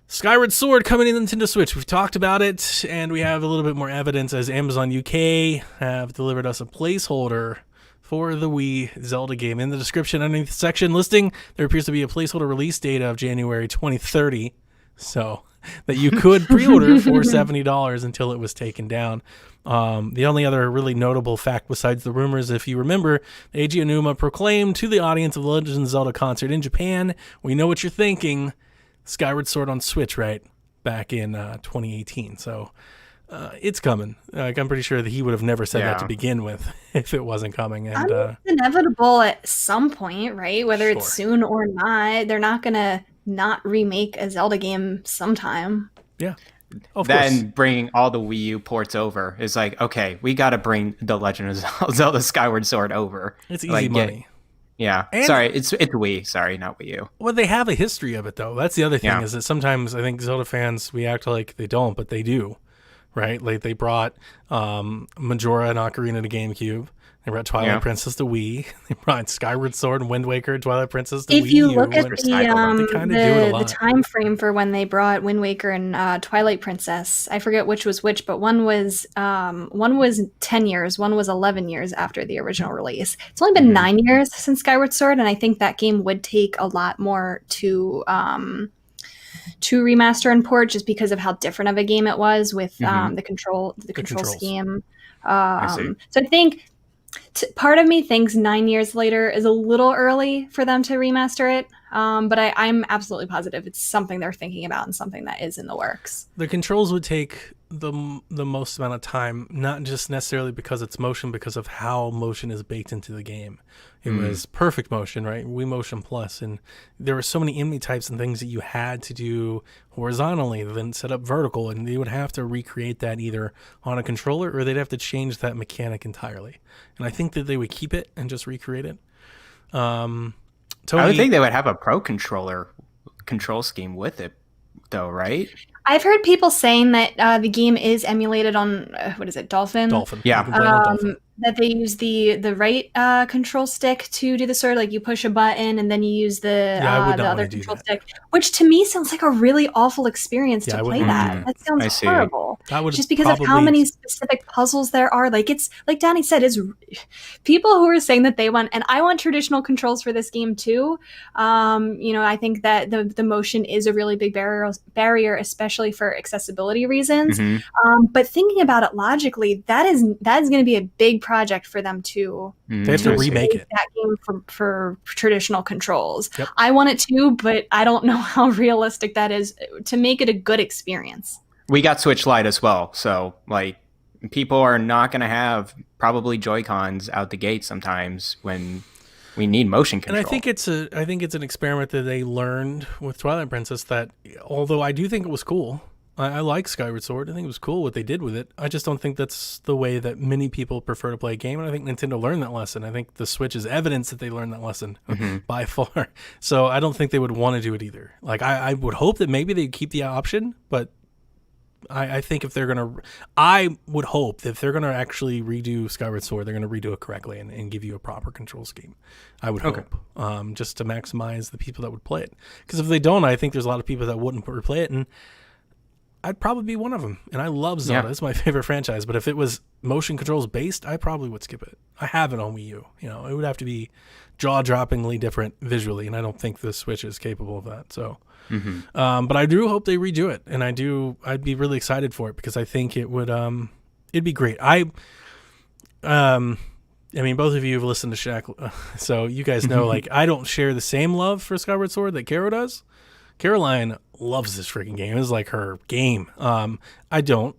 Skyward Sword coming in Nintendo Switch. We've talked about it, and we have a little bit more evidence as Amazon UK have delivered us a placeholder for the Wii Zelda game. In the description underneath the section listing, there appears to be a placeholder release date of January 2030. So that you could pre-order for $70 until it was taken down. The only other really notable fact besides the rumors, if you remember, Eiji Aonuma proclaimed to the audience of the Legend of Zelda concert in Japan, we know what you're thinking, Skyward Sword on Switch, right? Back in 2018. So it's coming. I'm pretty sure that he would have never said that to begin with if it wasn't coming. And it's inevitable at some point, right? Whether it's soon or not. They're not going to not remake a Zelda game sometime. Yeah. Then bringing all the Wii U ports over is like, okay, we got to bring The Legend of Zelda Skyward Sword over. It's easy money. Yeah. And sorry, it's Wii. Sorry, not Wii U. Well, they have a history of it, though. That's the other thing is that sometimes I think Zelda fans, we act like they don't, but they do, right? Like they brought Majora and Ocarina to GameCube. They brought Twilight Princess to Wii. They brought Skyward Sword and Wind Waker, Twilight Princess to Wii U. If you look at the time frame for when they brought Wind Waker and Twilight Princess, I forget which was which, but one was 10 years, one was 11 years after the original release. It's only been 9 years since Skyward Sword, and I think that game would take a lot more to remaster and port, just because of how different of a game it was with the control scheme. So I think part of me thinks 9 years later is a little early for them to remaster it, but I'm absolutely positive it's something they're thinking about and something that is in the works. The controls would take the most amount of time, not just necessarily because it's motion, because of how motion is baked into the game. It was perfect motion, right? Wii Motion Plus, and there were so many enemy types and things that you had to do horizontally, then set up vertical, and you would have to recreate that either on a controller or they'd have to change that mechanic entirely. And I think that they would keep it and just recreate it. Tony, I would think they would have a pro controller control scheme with it, though, right? I've heard people saying that the game is emulated on what is it, Dolphin? Dolphin. Yeah. Dolphin. That they use the right control stick to do the sword, like you push a button and then you use the other control stick, which to me sounds like a really awful experience to play that. That sounds horrible. Just because of how many specific puzzles there are. Like it's like Donnie said, is people who are saying that they want, and I want traditional controls for this game too. I think that the motion is a really big barrier, especially for accessibility reasons. But thinking about it logically, that is going to be a big project for them to they have to remake it, that game for traditional controls. I want it to, but I don't know how realistic that is to make it a good experience. We got Switch Lite as well, so like people are not going to have probably Joy-Cons out the gate sometimes when we need motion control. And I think it's an experiment that they learned with Twilight Princess that, although I do think it was cool, I like Skyward Sword. I think it was cool what they did with it. I just don't think that's the way that many people prefer to play a game. And I think Nintendo learned that lesson. I think the Switch is evidence that they learned that lesson by far. So I don't think they would want to do it either. Like I would hope that maybe they'd keep the option, but I think if they're going to, I would hope that if they're going to actually redo Skyward Sword, they're going to redo it correctly and give you a proper control scheme. I would hope, just to maximize the people that would play it. Because if they don't, I think there's a lot of people that wouldn't replay it, and I'd probably be one of them. And I love Zelda. It's my favorite franchise. But if it was motion controls based, I probably would skip it. I have it on Wii U. You know, it would have to be jaw-droppingly different visually, and I don't think the Switch is capable of that. So, but I do hope they redo it, and I'd be really excited for it because I think it would, it'd be great. I mean, both of you have listened to Shaq, so you guys know, like, I don't share the same love for Skyward Sword that Kara does. Caroline loves this freaking game. It's like her game. I don't.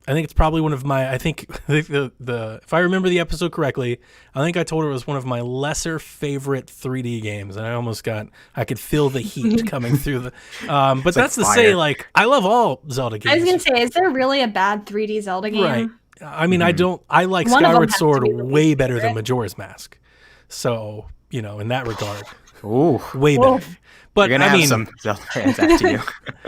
I think it's probably one of my, I think the if I remember the episode correctly, I think I told her it was one of my lesser favorite 3D games, and I could feel the heat coming through the, but it's that's like to fire. Say, like, I love all Zelda games. I was going to say, is there really a bad 3D Zelda game? Right. I mean, I like one Skyward Sword way better than Majora's Mask. So, you know, in that regard, way better. But you're gonna have some Zelda fans after you.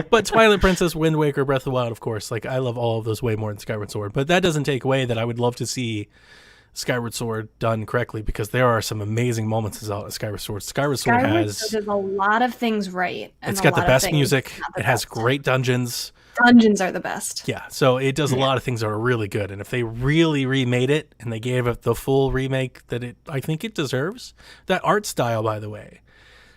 But Twilight Princess, Wind Waker, Breath of the Wild, of course. Like, I love all of those way more than Skyward Sword. But that doesn't take away that I would love to see Skyward Sword done correctly, because there are some amazing moments in Skyward Sword. Skyward Sword does a lot of things right. It's got the best music. It has great dungeons. Dungeons are the best. Yeah, so it does a lot of things that are really good. And if they really remade it and they gave it the full remake that I think it deserves, that art style, by the way,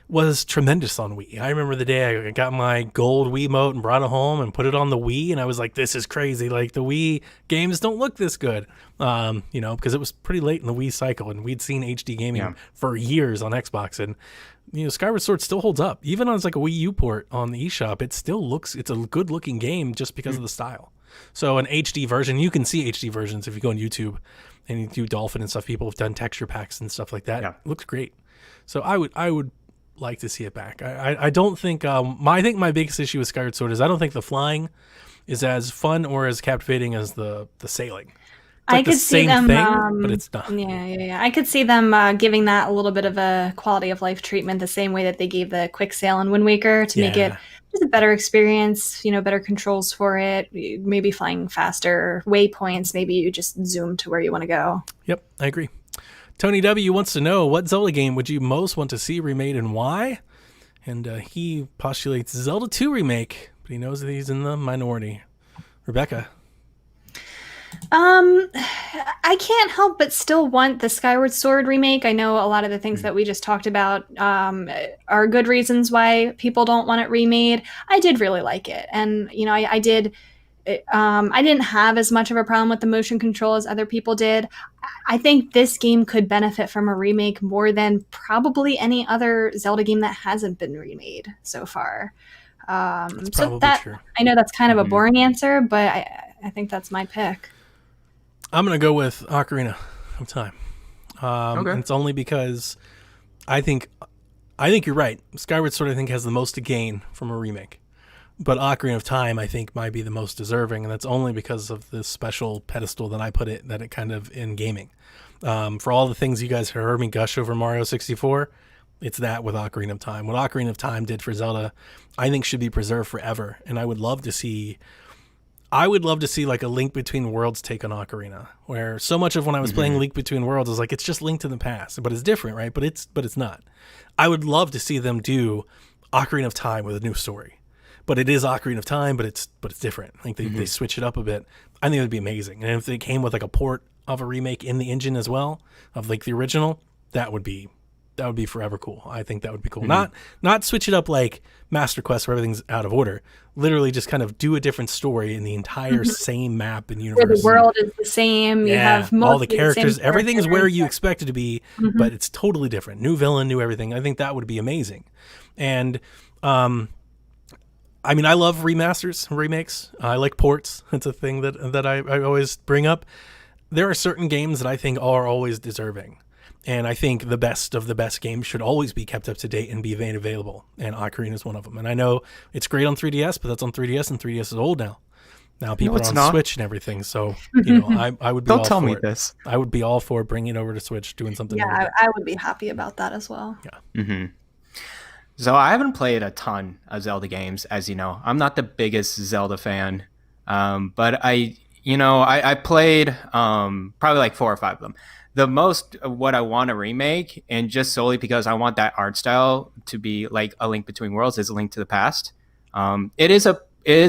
was tremendous on Wii. I remember the day I got my gold Wiimote and brought it home and put it on the Wii, and I was like, this is crazy. Like, the Wii games don't look this good. You know, because it was pretty late in the Wii cycle, and we'd seen HD gaming for years on Xbox, and you know, Skyward Sword still holds up. Even on like a Wii U port on the eShop, it's a good looking game just because of the style. So an HD version, you can see HD versions if you go on YouTube and you do Dolphin and stuff. People have done texture packs and stuff like that. It looks great. So I would like to see it back. I don't think I think my biggest issue with Skyward Sword is I don't think the flying is as fun or as captivating as the sailing. It's like I could see them, but it's not. Yeah. I could see them giving that a little bit of a quality of life treatment, the same way that they gave the quick sail in Wind Waker to make it just a better experience. You know, better controls for it. Maybe flying faster, waypoints. Maybe you just zoom to where you want to go. Yep, I agree. Tony W. wants to know, what Zelda game would you most want to see remade and why? And he postulates Zelda 2 remake, but he knows that he's in the minority. Rebecca? I can't help but still want the Skyward Sword remake. I know a lot of the things that we just talked about are good reasons why people don't want it remade. I did really like it. And, you know, I didn't have as much of a problem with the motion control as other people did. I think this game could benefit from a remake more than probably any other Zelda game that hasn't been remade so far. So that true. I know that's kind of a boring answer, but I think that's my pick. I'm going to go with Ocarina of Time. And it's only because I think you're right. Skyward Sword, I think, has the most to gain from a remake. But Ocarina of Time, I think, might be the most deserving, and that's only because of this special pedestal that I put it kind of in gaming. For all the things you guys have heard me gush over Mario 64, it's that with Ocarina of Time. What Ocarina of Time did for Zelda, I think, should be preserved forever. And I would love to see like a Link Between Worlds take on Ocarina, where so much of when I was playing Link Between Worlds is like, it's just Link to the past, but it's different, right? But it's not. I would love to see them do Ocarina of Time with a new story. But it is Ocarina of Time, but it's different. I think they switch it up a bit. I think it would be amazing. And if they came with like a port of a remake in the engine as well, of like the original, that would be forever cool. I think that would be cool. Not switch it up like Master Quest where everything's out of order. Literally just kind of do a different story in the entire same map and universe. Where the world is the same. You have all the characters. Everything's where you expect it to be, but it's totally different. New villain, new everything. I think that would be amazing. And I mean, I love remasters, remakes. I like ports. It's a thing that I always bring up. There are certain games that I think are always deserving. And I think the best of the best games should always be kept up to date and be made available. And Ocarina is one of them. And I know it's great on 3DS, but that's on 3DS, and 3DS is old now. Now people are on Switch and everything. So, I would be Don't all tell for me it. this. I would be all for bringing it over to Switch, doing something new. Yeah, I would be happy about that as well. Yeah. Mm-hmm. So I haven't played a ton of Zelda games, as you know. I'm not the biggest Zelda fan, but I played probably like 4 or 5 of them. The most of what I want to remake, and just solely because I want that art style to be like A Link Between Worlds, is A Link to the Past. It is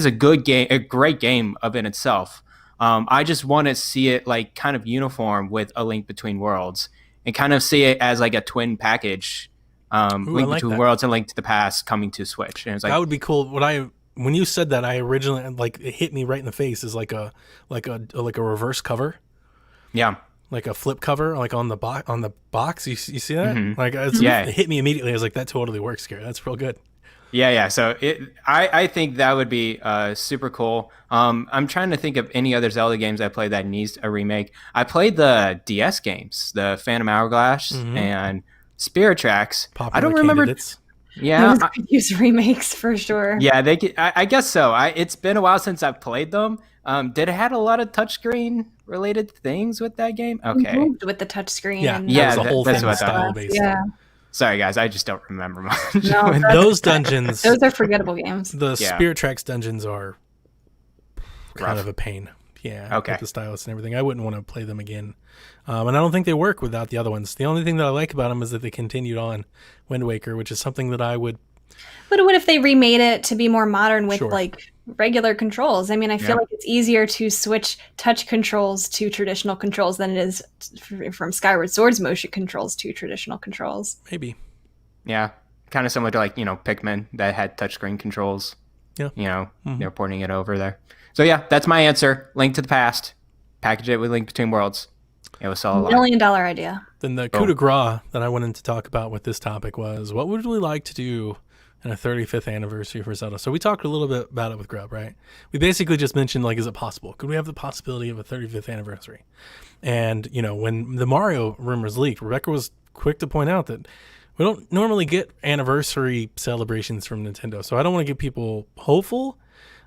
a good game, a great game of in itself. I just want to see it like kind of uniform with A Link Between Worlds, and kind of see it as like a twin package. Link Between Worlds and Link to the Past coming to Switch, and it's like that would be cool. When you said that, I originally it hit me right in the face as like a reverse cover. Yeah. Like a flip cover, like on the box. You see that? Mm-hmm. Like it hit me immediately. I was like, that totally works, Gary. That's real good. Yeah. So I think that would be super cool. I'm trying to think of any other Zelda games I played that needs a remake. I played the DS games, the Phantom Hourglass and Spirit Tracks. Popular I don't remember. Candidates. Yeah, those could use remakes for sure. Yeah, they could, I guess so. It's been a while since I've played them. Did it had a lot of touchscene related things with that game? Okay, moved with the touchscreen. Yeah, the whole thing style based. Yeah. Sorry, guys, I just don't remember much. No, those dungeons. Those are forgettable games. The Spirit Tracks dungeons are kind of a pain. Yeah. Okay. With the stylus and everything, I wouldn't want to play them again. And I don't think they work without the other ones. The only thing that I like about them is that they continued on Wind Waker, which is something that I would. But what if they remade it to be more modern with like regular controls? I mean, I feel like it's easier to switch touch controls to traditional controls than it is from Skyward Sword's motion controls to traditional controls. Maybe. Yeah. Kind of similar to like, Pikmin that had touchscreen controls. Yeah. They're porting it over there. So yeah, that's my answer. Link to the Past. Package it with Link Between Worlds. It was all $1 million idea. Then the coup de grace that I wanted to talk about with this topic was, what would we like to do in a 35th anniversary for Zelda? So we talked a little bit about it with Grub, right? We basically just mentioned, like, is it possible? Could we have the possibility of a 35th anniversary? And, when the Mario rumors leaked, Rebecca was quick to point out that we don't normally get anniversary celebrations from Nintendo. So I don't want to get people hopeful.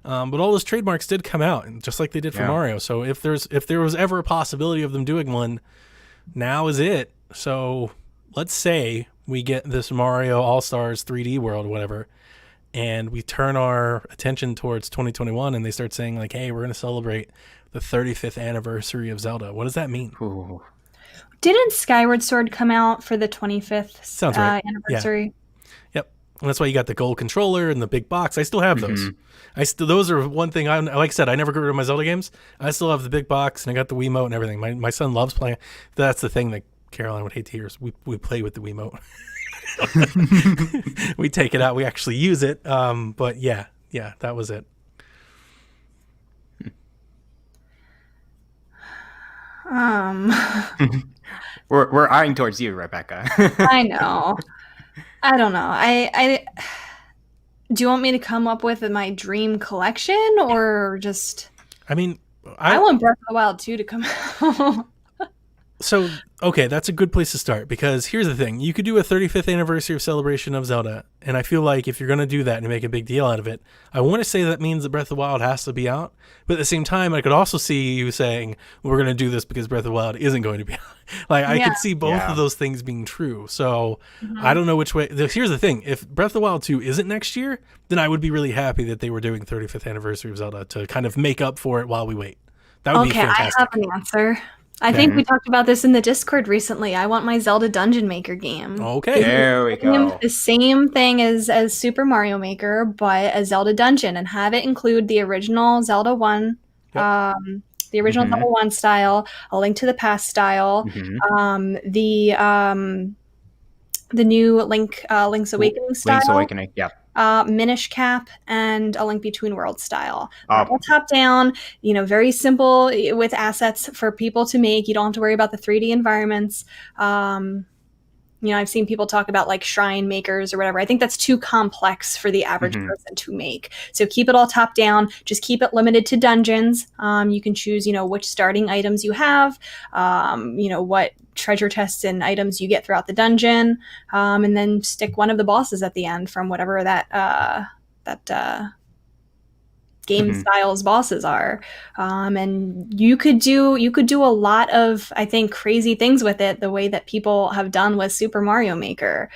But all those trademarks did come out, and just like they did for Mario. So if there was ever a possibility of them doing one, now is it. So let's say we get this Mario All-Stars 3D World, whatever, and we turn our attention towards 2021, and they start saying, like, hey, we're going to celebrate the 35th anniversary of Zelda. What does that mean? Ooh. Didn't Skyward Sword come out for the 25th Sounds right. anniversary? Yep. And that's why you got the gold controller and the big box. I still have those. Those are one thing. Like I said, I never got rid of my Zelda games. I still have the big box, and I got the Wiimote and everything. My son loves playing. That's the thing that Caroline would hate to hear is we play with the Wiimote. We take it out. We actually use it. But yeah, that was it. We're eyeing towards you, Rebecca. I know. I don't know. I do you want me to come up with my dream collection or just? I mean, I want Breath of the Wild 2 to come out. So, okay, that's a good place to start, because here's the thing. You could do a 35th anniversary of celebration of Zelda, and I feel like if you're going to do that and make a big deal out of it, I want to say that means that Breath of the Wild has to be out, but at the same time, I could also see you saying, we're going to do this because Breath of the Wild isn't going to be out. Like, I could see both of those things being true, so I don't know which way. Here's the thing. If Breath of the Wild 2 isn't next year, then I would be really happy that they were doing 35th anniversary of Zelda to kind of make up for it while we wait. That would be fantastic. I have an answer. I think we talked about this in the Discord recently. I want my Zelda Dungeon Maker game. Okay. There we go. The same thing as Super Mario Maker, but a Zelda Dungeon, and have it include the original Zelda 1, the original Zelda 1 style, A Link to the Past style, the new Link's Awakening style. Link's Awakening, yeah. Minish Cap, and A Link Between Worlds style. All top down, very simple with assets for people to make. You don't have to worry about the 3D environments. I've seen people talk about like shrine makers or whatever. I think that's too complex for the average person to make. So keep it all top down. Just keep it limited to dungeons. You can choose, which starting items you have, what treasure chests and items you get throughout the dungeon, and then stick one of the bosses at the end from whatever that game styles bosses are, and you could do a lot of, I think, crazy things with it, the way that people have done with Super Mario Maker.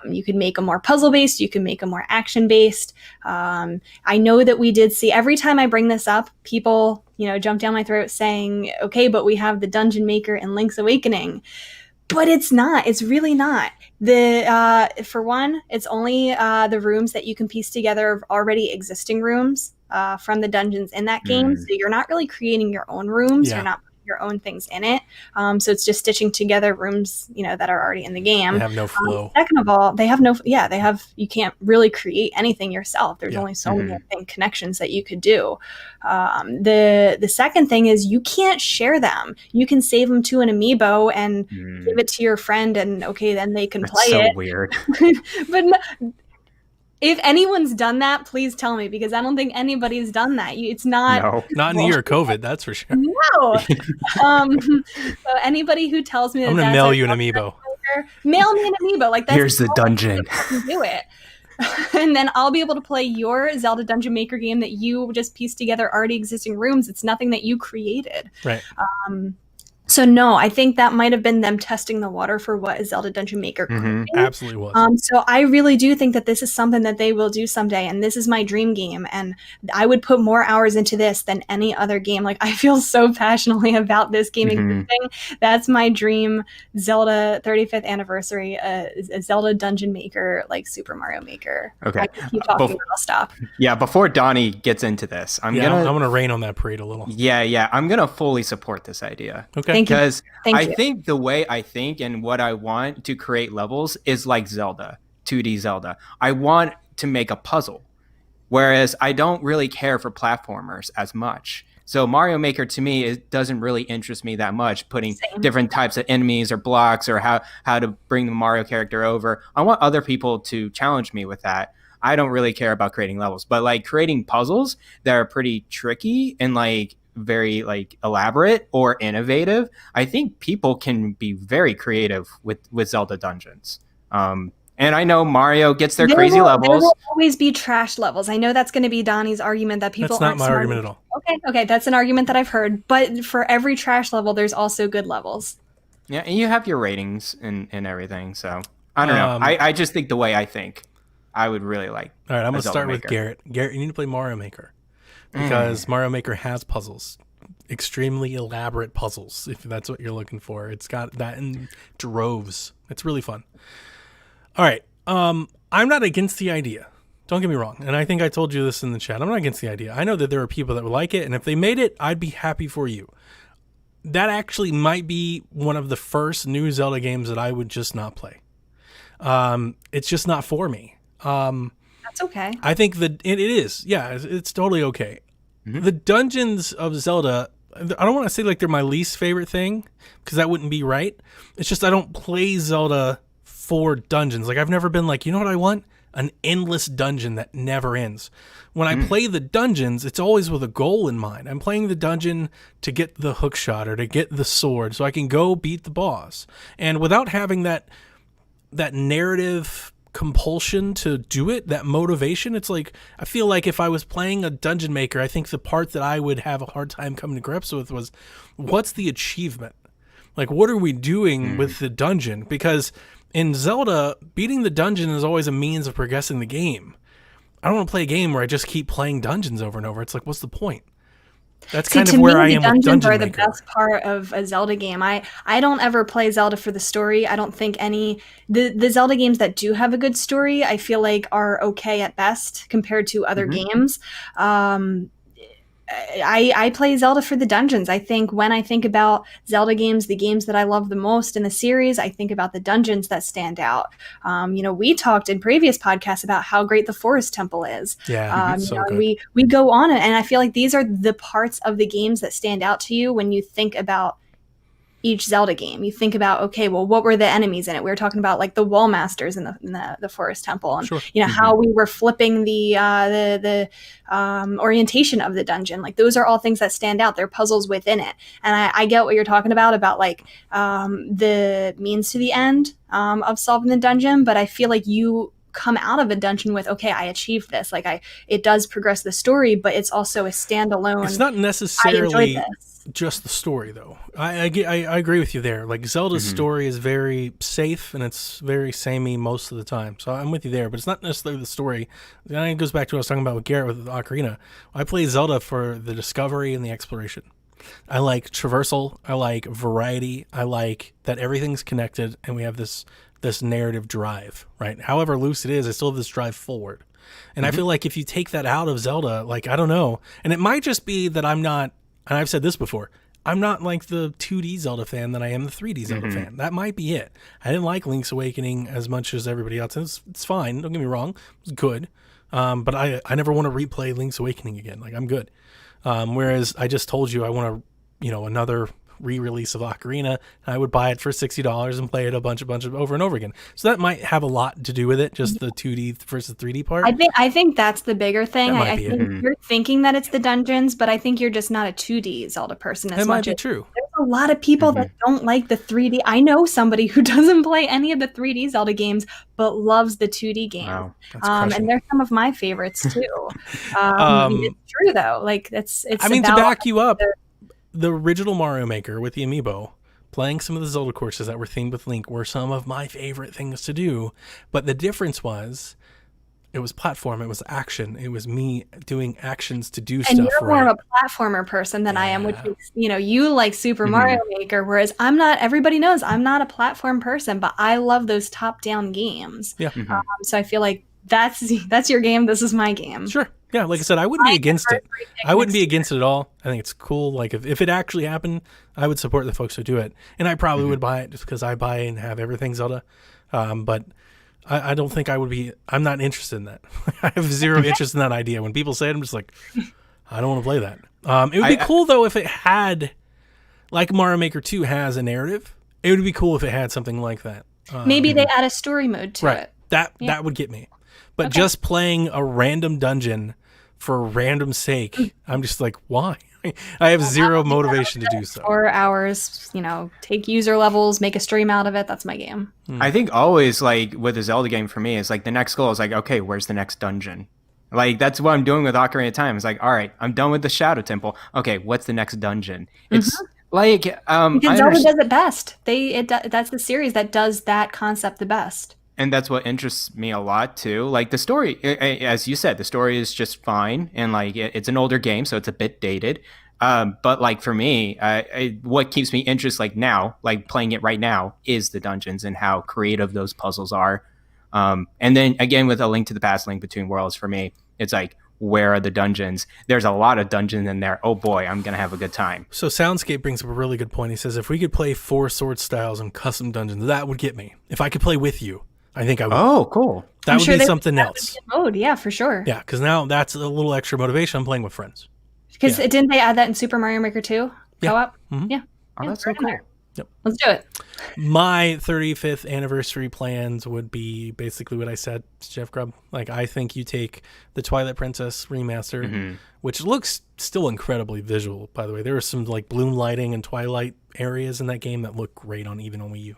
You could make them more puzzle based, you can make them more action based. I know that we did see, every time I bring this up, people jump down my throat saying, okay, but we have the Dungeon Maker in Link's Awakening. But it's not. It's really not. For one, it's only the rooms that you can piece together of already existing rooms from the dungeons in that game. So you're not really creating your own rooms. You're not putting your own things in it. So it's just stitching together rooms, that are already in the game. They have no flow. Second of all, you can't really create anything yourself. There's only so many connections that you could do. The second thing is you can't share them. You can save them to an amiibo and give it to your friend, and then they can play so it. Weird. But if anyone's done that, please tell me, because I don't think anybody's done that. It's not not in the year of COVID, that's for sure. No. So anybody who tells me I'm gonna mail you an amiibo. Mail me an amiibo. Like, that's here's the dungeon. Do it. And then I'll be able to play your Zelda Dungeon Maker game that you just pieced together already existing rooms. It's nothing that you created. Right. So no, I think that might have been them testing the water for what a Zelda Dungeon Maker could be. Absolutely was. So I really do think that this is something that they will do someday, and this is my dream game, and I would put more hours into this than any other game. Like, I feel so passionately about this game existing. That's my dream Zelda 35th anniversary, a Zelda Dungeon Maker, like Super Mario Maker. Okay. I can keep talking, but I'll stop. Yeah, before Donnie gets into this, I'm gonna rain on that parade a little. Yeah, I'm gonna fully support this idea. Okay. Because I think the way I think and what I want to create levels is like Zelda, 2D Zelda. I want to make a puzzle, whereas I don't really care for platformers as much. So Mario Maker, to me, it doesn't really interest me that much, putting different types of enemies or blocks or how to bring the Mario character over. I want other people to challenge me with that. I don't really care about creating levels, but like creating puzzles that are pretty tricky and like very like elaborate or innovative, I think people can be very creative with Zelda dungeons. And I know Mario gets their crazy levels. There will always be trash levels. I know that's going to be Donnie's argument that people aren't That's not my argument at all. Okay, that's an argument that I've heard. But for every trash level, there's also good levels. Yeah, and you have your ratings and everything. So I don't know. I just think the way I think, I would really like. All right, I'm going to start with Garrett. Garrett, you need to play Mario Maker. Because Mario Maker has puzzles, extremely elaborate puzzles, if that's what you're looking for. It's got that in droves. It's really fun. All right. I'm not against the idea. Don't get me wrong. And I think I told you this in the chat. I'm not against the idea. I know that there are people that would like it, and if they made it, I'd be happy for you. That actually might be one of the first new Zelda games that I would just not play. It's just not for me. That's okay. I think that it is. Yeah, it's totally okay. The dungeons of Zelda, I don't want to say like they're my least favorite thing, because that wouldn't be right. It's just I don't play Zelda for dungeons. Like, I've never been like, you know what I want? An endless dungeon that never ends. When I play the dungeons, it's always with a goal in mind. I'm playing the dungeon to get the hook shot or to get the sword so I can go beat the boss. And without having that narrative compulsion to do it, that motivation, it's like, I feel like if I was playing a Dungeon Maker, I think the part that I would have a hard time coming to grips with was, what's the achievement? Like, what are we doing with the dungeon? Because in Zelda, beating the dungeon is always a means of progressing the game. I don't want to play a game where I just keep playing dungeons over and over. It's like, what's the point? That's kind of where I am with Dungeon Maker. Dungeons are the best part of a Zelda game. I don't ever play Zelda for the story. I don't think the Zelda games that do have a good story, I feel like are okay at best compared to other games. I play Zelda for the dungeons. I think when I think about Zelda games, the games that I love the most in the series, I think about the dungeons that stand out. We talked in previous podcasts about how great the Forest Temple is. Yeah, so good. We go on it, and I feel like these are the parts of the games that stand out to you when you think about each Zelda game. You think about, okay, well, what were the enemies in it? We were talking about like the wall masters in the forest temple, and Sure. how we were flipping the orientation of the dungeon. Like those are all things that stand out. They're puzzles within it, and I get what you're talking about like the means to the end of solving the dungeon. But I feel like you come out of a dungeon with, okay, I achieved this. Like it does progress the story, but it's also a standalone. It's not necessarily just the story, though. I agree with you there. Like Zelda's story is very safe and it's very samey most of the time. So I'm with you there, but it's not necessarily the story. And it goes back to what I was talking about with Garrett with Ocarina. I play Zelda for the discovery and the exploration. I like traversal. I like variety. I like that everything's connected and we have this narrative drive, right? However loose it is, I still have this drive forward. And I feel like if you take that out of Zelda, like, I don't know. And it might just be that I'm not, and I've said this before, I'm not like the 2D Zelda fan that I am the 3D Zelda fan. That might be it. I didn't like Link's Awakening as much as everybody else. It's fine. Don't get me wrong. It's good. But I never want to replay Link's Awakening again. Like, I'm good. Whereas I just told you I want to, another re-release of Ocarina, I would buy it for $60 and play it a bunch of over and over again. So that might have a lot to do with it, just the 2D versus 3D part. I think that's the bigger thing. I think it. you're thinking that it's the dungeons, but I think you're just not a 2D Zelda person as that much. Might be true. There's a lot of people that don't like the 3D. I know somebody who doesn't play any of the 3D Zelda games but loves the 2D game. Wow, and they're some of my favorites too. It's true though. Like it's I mean, to back you up, the original Mario Maker with the amiibo, playing some of the Zelda courses that were themed with Link were some of my favorite things to do. But the difference was, it was platform, it was action, it was me doing actions to do stuff. And you're more of a platformer person than I am, which is, you like Super Mario Maker, whereas I'm not. Everybody knows I'm not a platform person, but I love those top-down games. Yeah. So I feel like that's your game. This is my game. Sure. Yeah, like I said, I wouldn't be against it. I wouldn't be against it at all. I think it's cool. Like, if it actually happened, I would support the folks who do it. And I probably would buy it just because I buy and have everything Zelda. But I don't think I would be... I'm not interested in that. I have zero interest in that idea. When people say it, I'm just like, I don't want to play that. It would be cool, though, if it had... Like Mario Maker 2 has a narrative. It would be cool if it had something like that. Maybe they add a story mode to it. That would get me. But just playing a random dungeon for random sake, I'm just like, why? I have zero motivation to do so. 4 hours, take user levels, make a stream out of it. That's my game. I think always, like, with a Zelda game for me, is like the next goal is like, okay, where's the next dungeon? Like, that's what I'm doing with Ocarina of Time. It's like, all right, I'm done with the Shadow Temple. Okay, what's the next dungeon? It's like... because Zelda does it best. That's the series that does that concept the best. And that's what interests me a lot too. Like the story, as you said, the story is just fine, and like it's an older game, so it's a bit dated. But like for me, what keeps me interested, like now, like playing it right now, is the dungeons and how creative those puzzles are. And then again, with A Link to the Past, Link Between Worlds, for me, it's like, where are the dungeons? There's a lot of dungeons in there. Oh boy, I'm gonna have a good time. So Soundscape brings up a really good point. He says, if we could play 4 sword styles and custom dungeons, that would get me. If I could play with you, I think I would. Oh, cool. That would be something else. Mode, yeah, for sure. Yeah, because now that's a little extra motivation. I'm playing with friends. Because didn't they add that in Super Mario Maker 2 co-op? Yeah. Oh, that's so cool. Yep. Let's do it. My 35th anniversary plans would be basically what I said, Jeff Grubb. Like, I think you take the Twilight Princess remaster, which looks still incredibly visual, by the way. There are some like bloom lighting and twilight areas in that game that look great even on Wii U.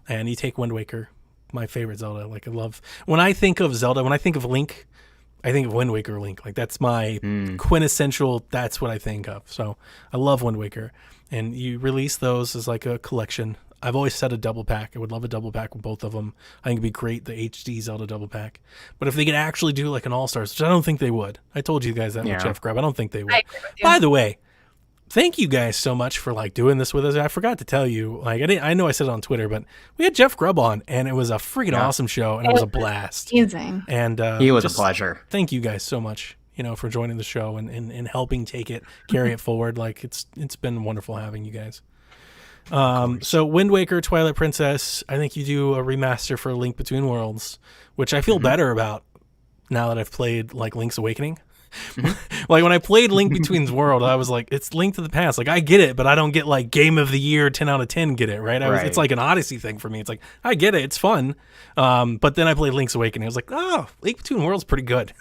And you take Wind Waker, my favorite Zelda. Like, I love... When I think of Zelda, when I think of Link, I think of Wind Waker Link. Like, that's my quintessential... That's what I think of. So, I love Wind Waker. And you release those as like a collection. I've always said a double pack. I would love a double pack with both of them. I think it'd be great, the HD Zelda double pack. But if they could actually do like an All-Stars, which I don't think they would. I told you guys that with Jeff Grubb. I don't think they would. By the way, thank you guys so much for like doing this with us. I forgot to tell you, like, I know I said it on Twitter, but we had Jeff Grubb on, and it was a freaking awesome show, and it was a blast. Amazing. And he was a pleasure. Thank you guys so much, for joining the show and helping carry it forward. Like, it's been wonderful having you guys. So Wind Waker, Twilight Princess, I think you do a remaster for Link Between Worlds, which I feel better about now that I've played like Link's Awakening. Like when I played Link Between Worlds, I was like, it's Link to the Past. Like I get it, but I don't get like Game of the Year 10 out of 10 get it, right? It's like an Odyssey thing for me. It's like, I get it, it's fun. But then I played Link's Awakening. I was like, oh, Link Between Worlds pretty good.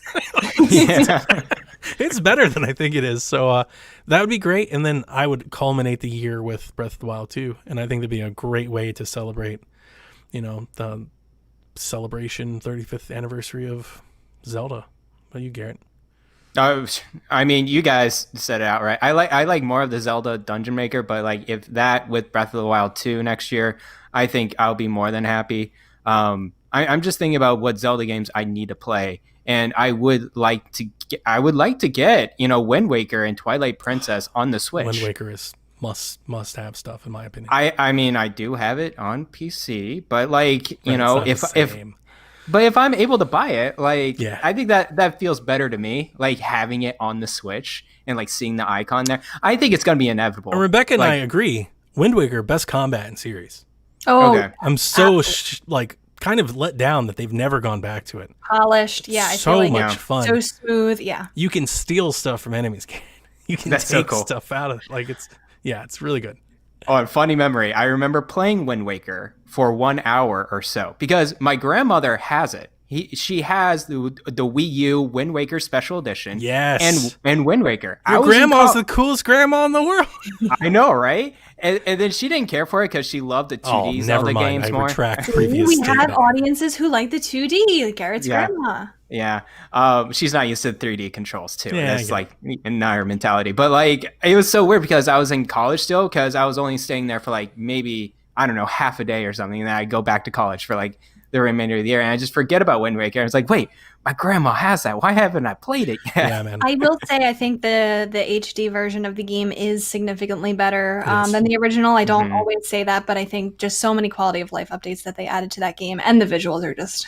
It's better than I think it is. So that would be great. And then I would culminate the year with Breath of the Wild 2. And I think that'd be a great way to celebrate, the celebration 35th anniversary of Zelda. What about you, Garrett? I mean, you guys said it outright. I like more of the Zelda Dungeon Maker, but like if that with Breath of the Wild 2 next year, I think I'll be more than happy. I'm just thinking about what Zelda games I need to play, and I would like to get Wind Waker and Twilight Princess on the Switch. Wind Waker is must have stuff in my opinion. I mean, I do have it on PC, but like if I'm able to buy it, like, I think that feels better to me, like having it on the Switch and like seeing the icon there. I think it's going to be inevitable. Rebecca and I agree. Wind Waker, best combat in series. Oh, okay. I'm so kind of let down that they've never gone back to it. Polished, yeah. I so feel like much fun. So smooth, yeah. You can steal stuff from enemies. You can take stuff out of it. Like it's really good. Oh, and funny memory. I remember playing Wind Waker for 1 hour or so because my grandmother has it. She has the Wii U Wind Waker Special Edition. Yes. And Wind Waker. Your grandma's the coolest grandma in the world. I know, right? And then she didn't care for it because she loved the 2D Zelda games more. Retract previous we statement. have audiences who like the 2D, like Garrett's grandma. Yeah. She's not used to 3D controls too. Yeah, that's like not her mentality. But like it was so weird because I was in college still because I was only staying there for like maybe, I don't know, half a day or something. And then I'd go back to college for like the remainder of the year. And I just forget about Wind Waker. I was like, wait, my grandma has that. Why haven't I played it yet? Yeah, man. I will say I think the HD version of the game is significantly better than the original. I don't always say that, but I think just so many quality of life updates that they added to that game, and the visuals are just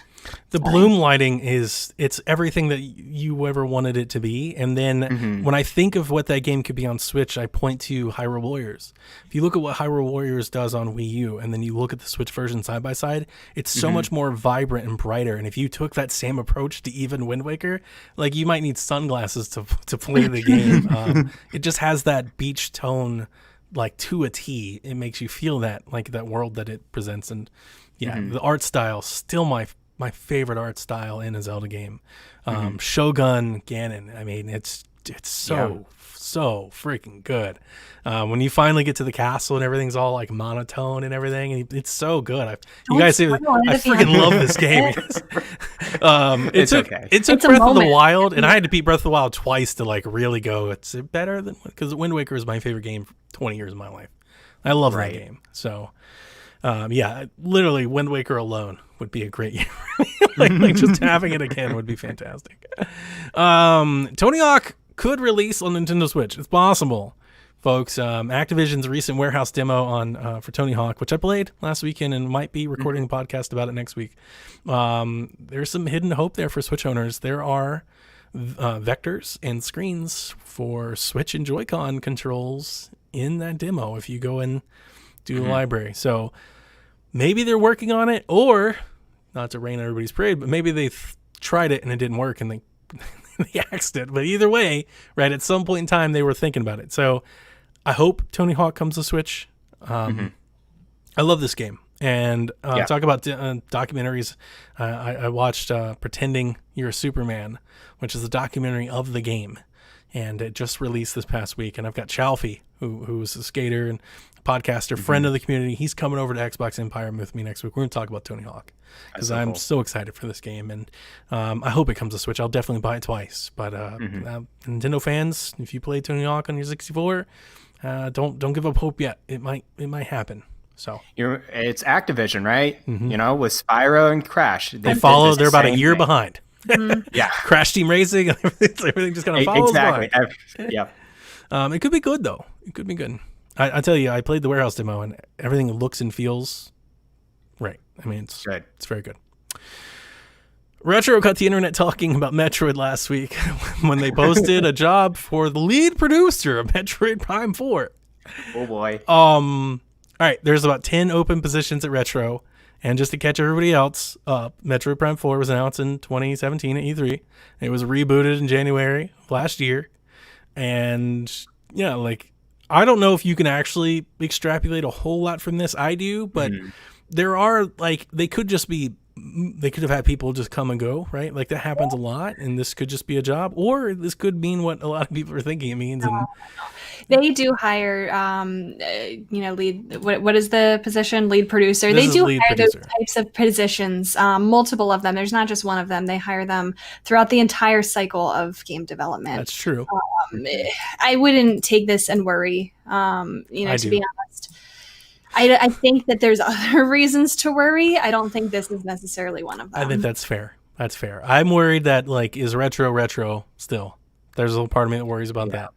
the bloom lighting it's everything that you ever wanted it to be. And then when I think of what that game could be on Switch, I point to Hyrule Warriors. If you look at what Hyrule Warriors does on Wii U and then you look at the Switch version side by side, it's so much more vibrant and brighter. And if you took that same approach to even Wind Waker, like you might need sunglasses to play the game. It just has that beach tone like to a T. It makes you feel that like that world that it presents. And the art style still my favorite art style in a Zelda game. Shogun Ganon. I mean, it's so freaking good. When you finally get to the castle and everything's all like monotone and everything, and it's so good. You guys say I freaking love this game. It took Breath of the Wild, and I had to beat Breath of the Wild twice to like really go. It's better than because Wind Waker is my favorite game for 20 years of my life. I love that game. So. Literally Wind Waker alone would be a great year. like just having it again would be fantastic. Tony Hawk could release on Nintendo Switch. It's possible, folks. Activision's recent warehouse demo on for Tony Hawk, which I played last weekend and might be recording a podcast about it next week. There's some hidden hope there for Switch owners. There are vectors and screens for Switch and Joy-Con controls in that demo if you go and do the library. So maybe they're working on it, or not to rain on everybody's parade, but maybe they tried it and it didn't work and they axed it. But either way, right, at some point in time they were thinking about it. So I hope Tony Hawk comes to Switch. I love this game. And talk about documentaries. I watched Pretending You're a Superman, which is a documentary of the game. And it just released this past week. And I've got Chalfie, who's a skater and podcaster, friend of the community. He's coming over to Xbox Empire with me next week. We're going to talk about Tony Hawk because I'm so excited for this game. And I hope it comes to Switch. I'll definitely buy it twice. But Nintendo fans, if you play Tony Hawk on your 64, don't give up hope yet. It might happen. So it's Activision, right? You know, with Spyro and Crash. They follow. They're about a year behind. Yeah. Crash Team Racing. Everything just kind of follows. Exactly. Yeah. It could be good though. It could be good. I tell you, I played the warehouse demo and everything looks and feels right. I mean, it's good. It's very good. Retro got the internet talking about Metroid last week when they posted a job for the lead producer of Metroid Prime 4. Oh boy. All right, there's about 10 open positions at Retro, And just to catch everybody else up, Metroid Prime 4 was announced in 2017 at E3. It was rebooted in January of last year. And yeah, like, I don't know if you can actually extrapolate a whole lot from this. I do, but there are, like, they could have had people just come and go, right? Like, that happens a lot, and this could just be a job, or this could mean what a lot of people are thinking it means. And they do hire, lead. What is the position? Lead producer. They do hire those types of positions, multiple of them. There's not just one of them. They hire them throughout the entire cycle of game development. That's true. I wouldn't take this and worry. To be honest. I think that there's other reasons to worry. I don't think this is necessarily one of them. I think that's fair. That's fair. I'm worried that, like, is retro still? There's a little part of me that worries about that.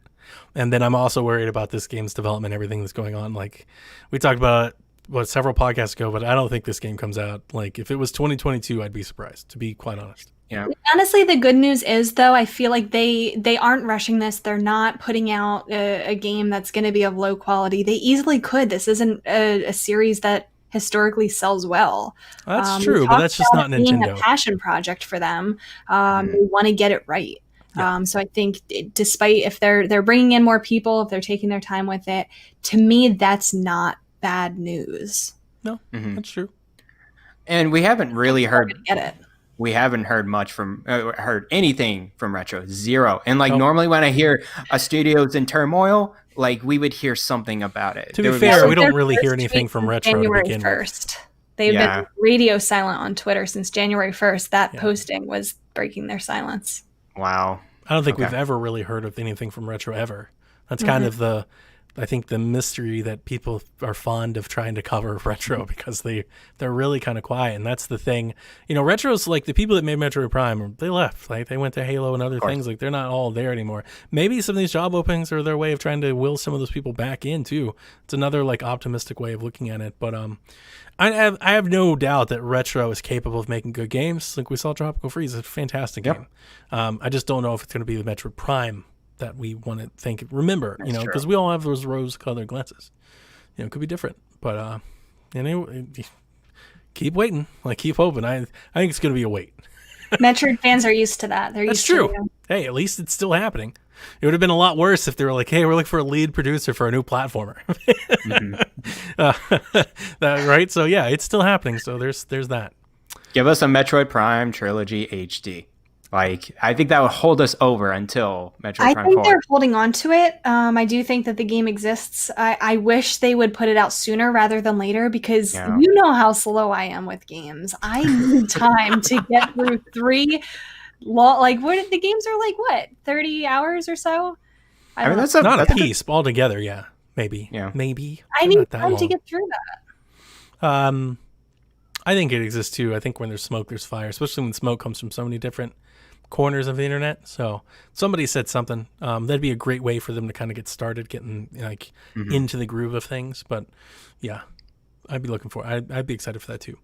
And then I'm also worried about this game's development, everything that's going on. Like, we talked about it, several podcasts ago, but I don't think this game comes out. Like, if it was 2022, I'd be surprised, to be quite honest. Yeah. Honestly, the good news is, though, I feel like they aren't rushing this. They're not putting out a game that's going to be of low quality. They easily could. This isn't a series that historically sells well. That's true, but that's just not Nintendo. Being a passion project for them. They want to get it right. Yeah. So I think, despite if they're bringing in more people, if they're taking their time with it, to me, that's not bad news. No, that's true. And we haven't really heard. Get it. We haven't heard much heard anything from Retro. Zero. And like normally when I hear a studio's in turmoil, like we would hear something about it. To be fair, we don't really hear anything from Retro January to begin 1st. They've been radio silent on Twitter since January 1st. That posting was breaking their silence. Wow. I don't think we've ever really heard of anything from Retro ever. That's kind of the mystery that people are fond of trying to cover Retro, because they're really kind of quiet. And that's the thing. Retro's like the people that made Metroid Prime, they left. Like, they went to Halo and other things. Like, they're not all there anymore. Maybe some of these job openings are their way of trying to will some of those people back in too. It's another, like, optimistic way of looking at it. But I have no doubt that Retro is capable of making good games. Like, we saw Tropical Freeze, it's a fantastic game. I just don't know if it's going to be the Metroid Prime that we want to remember, because we all have those rose-colored glasses. It could be different, but anyway, keep waiting, like, keep hoping. I think it's going to be a wait. Metroid fans are used to that. That's true. Hey, at least it's still happening. It would have been a lot worse if they were like, "Hey, we're looking for a lead producer for a new platformer." Right? So yeah, it's still happening. So there's that. Give us a Metroid Prime trilogy HD. Like, I think that would hold us over until Metroid Prime 4. I think they're holding on to it. I do think that the game exists. I wish they would put it out sooner rather than later, because you know how slow I am with games. I need time to get through the games are like, what, 30 hours or so? I mean, that's not a piece altogether. Yeah, maybe. Yeah, maybe. I need time to get through that. I think it exists too. I think when there's smoke, there's fire, especially when smoke comes from so many different corners of the internet. So somebody said something. That'd be a great way for them to kind of get started, getting into the groove of things. But yeah, I'd be looking for. I'd be excited for that too.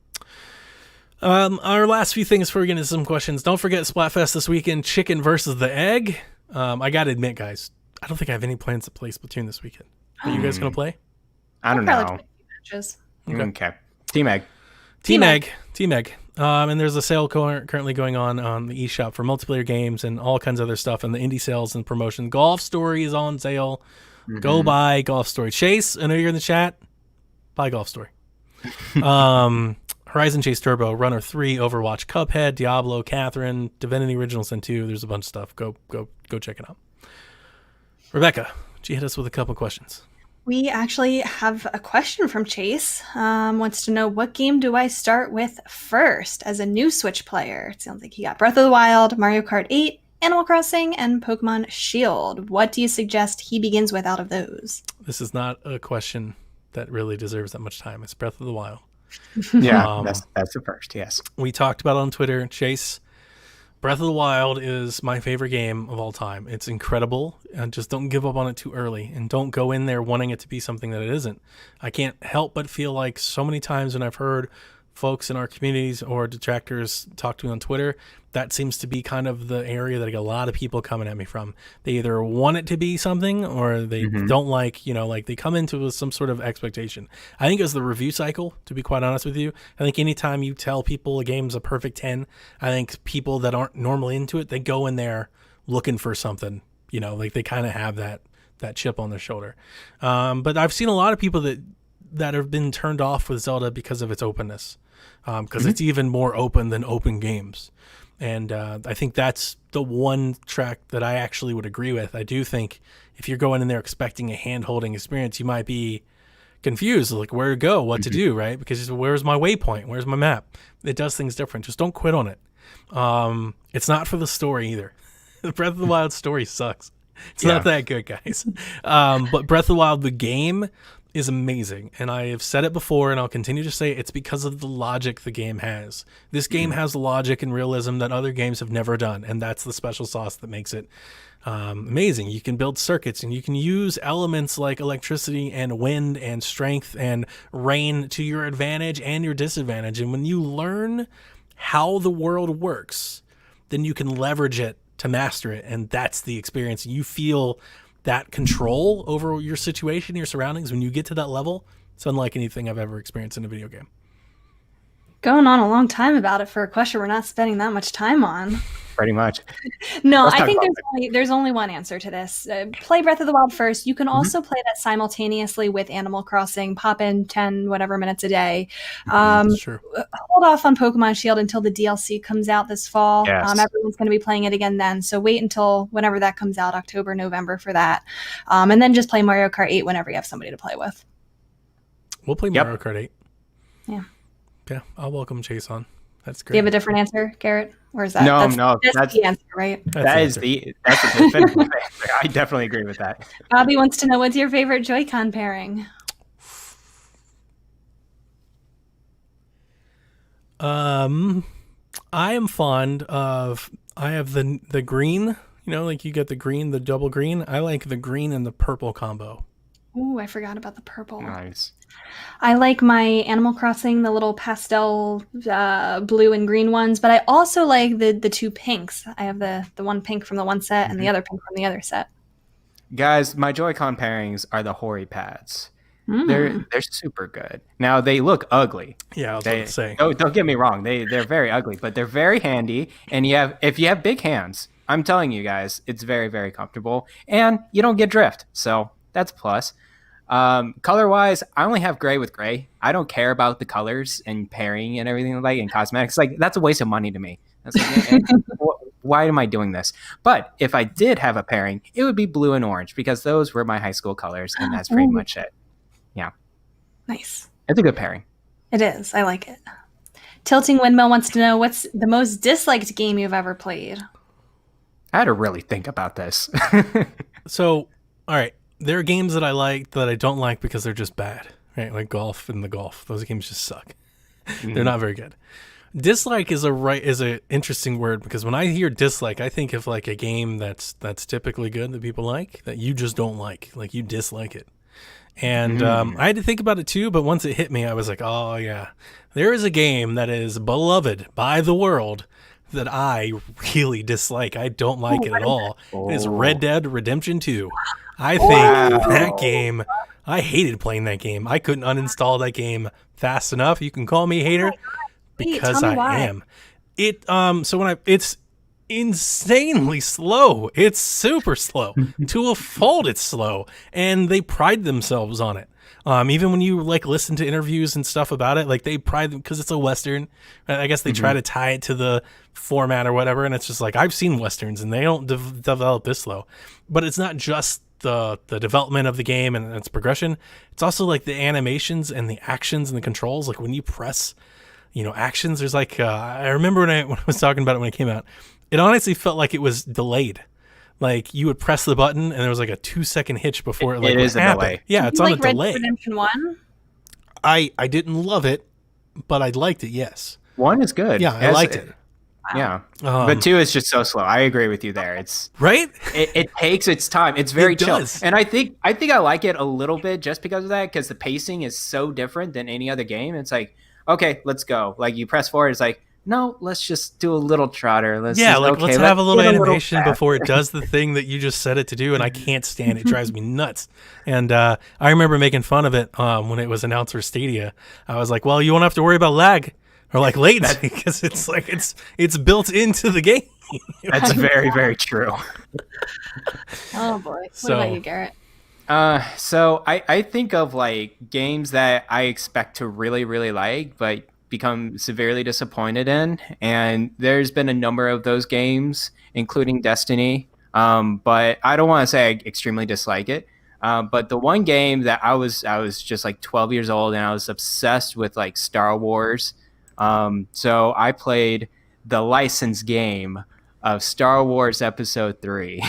Our last few things before we get into some questions. Don't forget Splatfest this weekend. Chicken versus the egg. I gotta admit, guys, I don't think I have any plans to play Splatoon this weekend. Are you guys gonna play? I don't know. Matches. Okay. Team Egg. Team Egg. And there's a sale currently going on the eShop for multiplayer games and all kinds of other stuff, and the indie sales and promotion. Golf Story is on sale. Go buy Golf Story. Chase, I know you're in the chat. Buy Golf Story. Horizon Chase Turbo, Runner 3, Overwatch, Cuphead, Diablo, Catherine, Divinity Original Sin 2. There's a bunch of stuff. Go check it out. Rebecca, she hit us with a couple questions. We actually have a question from Chase. Wants to know, what game do I start with first as a new Switch player? It sounds like he got Breath of the Wild, Mario Kart 8, Animal Crossing, and Pokemon Shield. What do you suggest he begins with out of those? This is not a question that really deserves that much time. It's Breath of the Wild. Yeah, that's the first, yes. We talked about it on Twitter. Chase, Breath of the Wild is my favorite game of all time. It's incredible, and just don't give up on it too early, and don't go in there wanting it to be something that it isn't. I can't help but feel like so many times when I've heard folks in our communities or detractors talk to me on Twitter, that seems to be kind of the area that I get a lot of people coming at me from. They either want it to be something or they don't like, like they come into with some sort of expectation. I think as the review cycle, to be quite honest with you, I think anytime you tell people a game's a perfect 10, I think people that aren't normally into it, they go in there looking for something, like they kind of have that chip on their shoulder. But I've seen a lot of people that have been turned off with Zelda because of its openness, because it's even more open than open games. And I think that's the one track that I actually would agree with. I do think if you're going in there expecting a hand-holding experience, you might be confused, like where to go, what to do, right? Because where's my waypoint? Where's my map? It does things different. Just don't quit on it. It's not for the story either. The Breath of the Wild story sucks. It's not that good, guys. But Breath of the Wild, the game, is amazing. And I have said it before, and I'll continue to say it's because of the logic the game has. This game has logic and realism that other games have never done, and that's the special sauce that makes it amazing. You can build circuits, and you can use elements like electricity and wind and strength and rain to your advantage and your disadvantage. And when you learn how the world works, then you can leverage it to master it, and that's the experience. You feel that control over your situation, your surroundings. When you get to that level, it's unlike anything I've ever experienced in a video game. Going on a long time about it for a question we're not spending that much time on. Pretty much. No, I think there's only one answer to this. Play Breath of the Wild first. You can also play that simultaneously with Animal Crossing. Pop in 10 whatever minutes a day. Sure. Hold off on Pokemon Shield until the DLC comes out this fall. Yes. Everyone's going to be playing it again then. So wait until whenever that comes out, October, November for that. And then just play Mario Kart 8 whenever you have somebody to play with. We'll play Mario Kart 8. Yeah. Yeah, I'll welcome Chase on. That's great. Do you have a different answer, Garrett? Or is that that's the answer, right? That's a definitive answer. I definitely agree with that. Bobby wants to know, what's your favorite Joy-Con pairing? I am fond of, I have the green, like you get the green, the double green. I like the green and the purple combo. Ooh, I forgot about the purple. Nice. I like my Animal Crossing, the little pastel blue and green ones, but I also like the two pinks. I have the one pink from the one set and the other pink from the other set. Guys, my Joy-Con pairings are the Hori pads. They're super good. Now they look ugly. Yeah, I was going to say. Don't get me wrong. They're very ugly, but they're very handy. And if you have big hands, I'm telling you guys, it's very, very comfortable. And you don't get drift. So that's a plus. Color wise, I only have gray with gray. I don't care about the colors and pairing and everything like and cosmetics. Like that's a waste of money to me. That's like, why am I doing this? But if I did have a pairing, it would be blue and orange because those were my high school colors, and that's pretty much it. Yeah. Nice. It's a good pairing. It is. I like it. Tilting Windmill wants to know, what's the most disliked game you've ever played? I had to really think about this. So, all right. There are games that I like that I don't like because they're just bad, right? Like golf and the golf. Those games just suck. They're not very good. Dislike is a interesting word because when I hear dislike, I think of like a game that's typically good that people like that you just don't like you dislike it. And I had to think about it too, but once it hit me, I was like, oh yeah, there is a game that is beloved by the world that I really dislike. I don't like it at all. It is Red Dead Redemption 2. I think that game, I hated playing that game. I couldn't uninstall that game fast enough. You can call me a hater because I am. It's insanely slow. It's super slow. To a fault, it's slow. And they pride themselves on it. Even when you like listen to interviews and stuff about it, like they pride them because it's a Western. I guess they try to tie it to the format or whatever. And it's just like, I've seen Westerns and they don't develop this slow. But it's not just the development of the game and its progression. It's also like the animations and the actions and the controls. Like when you press, actions, there's like, I remember when I was talking about it when it came out, it honestly felt like it was delayed. Like you would press the button and there was like a 2-second hitch before it is a delay. Yeah, it's on a delay. Red Dead Redemption 1? I didn't love it, but I liked it, yes. 1 is good. Yeah, I liked it. Yeah. But 2 is just so slow. I agree with you there. It's right? It takes its time. It's very chill. Does. And I think I like it a little bit just because of that, because the pacing is so different than any other game. It's like okay, let's go. Like you press forward, it's like, no, let's just do a little trotter. Let's Yeah, just, like okay, let's have a little get animation before it faster. does the thing that you just set it to do, and I can't stand it. It drives me nuts. And I remember making fun of it when it was announced for Stadia. I was like, well, you won't have to worry about lag or like latency because it's like it's built into the game. That's very, very true. Oh boy. What So- about you, Garrett? So I think of like games that I expect to really, really like, but become severely disappointed in. And there's been a number of those games, including Destiny. But I don't want to say I extremely dislike it. But the one game that I was just like 12 years old and I was obsessed with like Star Wars. So I played the licensed game of Star Wars Episode 3.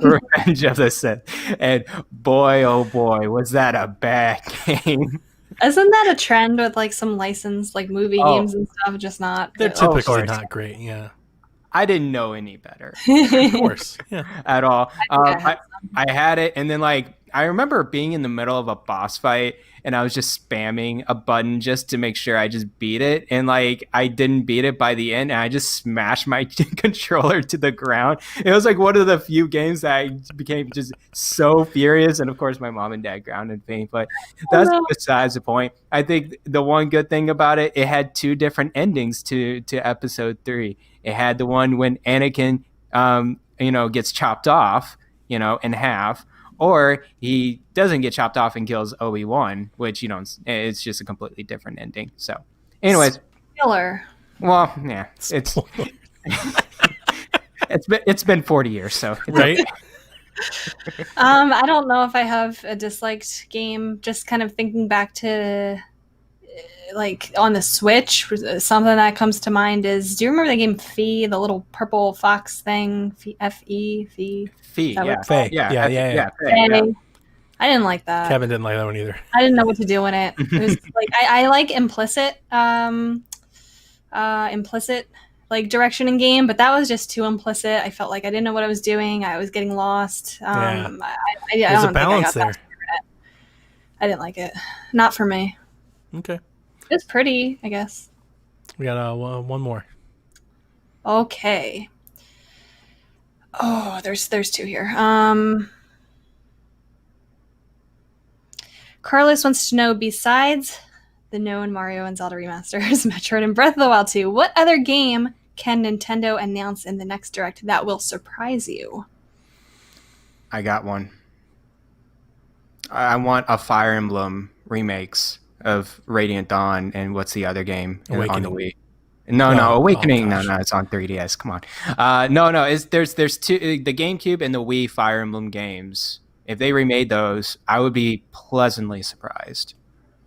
Revenge of the Sith, and boy, oh boy, was that a bad game! Isn't that a trend with like some licensed like movie Oh. games and stuff? Just not. They're good? typically course. not great. Yeah, I didn't know any better of course. Yeah, at all. I had I had it, and then like I remember being in the middle of a boss fight, and I was just spamming a button just to make sure I just beat it, and like I didn't beat it by the end, and I just smashed my controller to the ground. It was like one of the few games that I became just so furious, and of course my mom and dad grounded me. But that's no. besides the point. I think the one good thing about it, it had two different endings to Episode 3. It had the one when Anakin, gets chopped off, in half. Or he doesn't get chopped off and kills Obi-Wan, which, it's just a completely different ending. So, anyways, Spoiler. well, yeah, it's been 40 years, so right. I don't know if I have a disliked game. Just kind of thinking back to like on the Switch, something that comes to mind is, do you remember the game Fee, the little purple fox thing? Fee? Fee, that yeah, what- Faye. yeah, Yeah. Faye, yeah. I didn't like that. Kevin didn't like that one either. I didn't know what to do in it. It was like I like implicit like direction in game, but that was just too implicit. I felt like I didn't know what I was doing. I was getting lost. Yeah. I There's don't a think I balance got that there. far in it. I didn't like it. Not for me. Okay, It was pretty, I guess. we got one more. Okay. Oh, there's two here. Carlos wants to know, besides the known Mario and Zelda remasters, Metroid and Breath of the Wild 2, what other game can Nintendo announce in the next Direct that will surprise you? I got one. I want a Fire Emblem remakes of Radiant Dawn and what's the other game on the Awakening. Wii? No, Oh, Awakening. gosh. No, it's on 3DS. Come on. No. There's two, the GameCube and the Wii Fire Emblem games. If they remade those, I would be pleasantly surprised.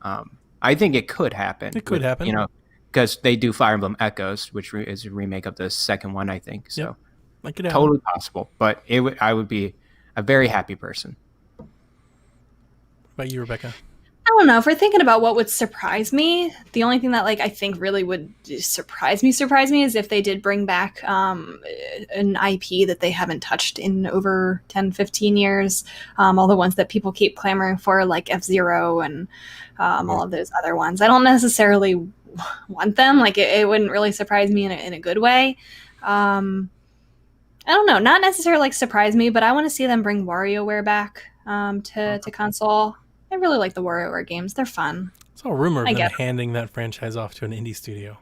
I think it could happen. It could happen. Because they do Fire Emblem Echoes, which is a remake of the second one, I think. So Yep. That could happen. totally possible. But I would be a very happy person. What about you, Rebecca? I don't know. If we're thinking about what would surprise me, the only thing that like I think really would surprise me is if they did bring back an IP that they haven't touched in over 10, 15 years. All the ones that people keep clamoring for, like F-Zero and all of those other ones. I don't necessarily want them. Like it wouldn't really surprise me in a good way. I don't know. Not necessarily like surprise me, but I want to see them bring WarioWare back to console. I really like the WarioWare games. They're fun. It's all rumor of I them get it. handing that franchise off to an indie studio.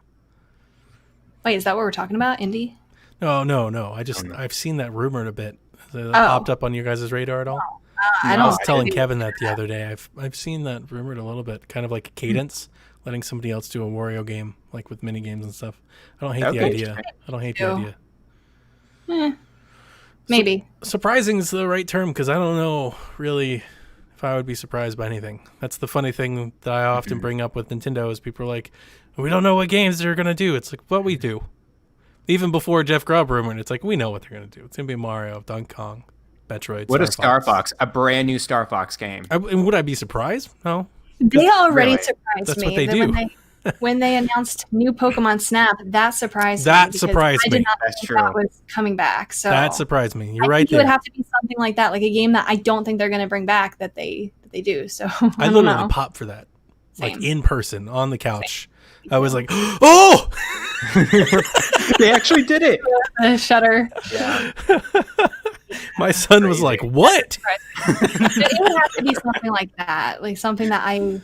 Wait, is that what we're talking about? Indie? No. I've seen that rumored a bit. Has that popped up on your guys' radar at all? I I don't was telling think- Kevin that the other day. I've seen that rumored a little bit, kind of like a cadence, letting somebody else do a Wario game, like with mini games and stuff. I don't hate the Okay. idea. I don't hate the Yeah. idea. Maybe. Surprising is the right term because I don't know really if I would be surprised by anything. That's the funny thing that I often bring up with Nintendo is people are like, we don't know what games they're gonna do. It's like, what we do. Even before Jeff Grubb rumored, it's like we know what they're gonna do. It's gonna be Mario, Donkey Kong, Metroid. What a Star Fox, a brand new Star Fox game. And would I be surprised? No. They already Really? surprised That's me. what they That do. When they announced new Pokemon Snap, that surprised me. That because surprised I did me. not That's think true. that was coming back. So That surprised me. You're I right think it there. would have to be something like that, like a game that I don't think they're going to bring back that they do. So I I don't literally know. pop for that. like Same. in person on the couch. I was like, oh, They actually did it. Shudder. Yeah. my son was like, what? It would have to be something like that, like something that I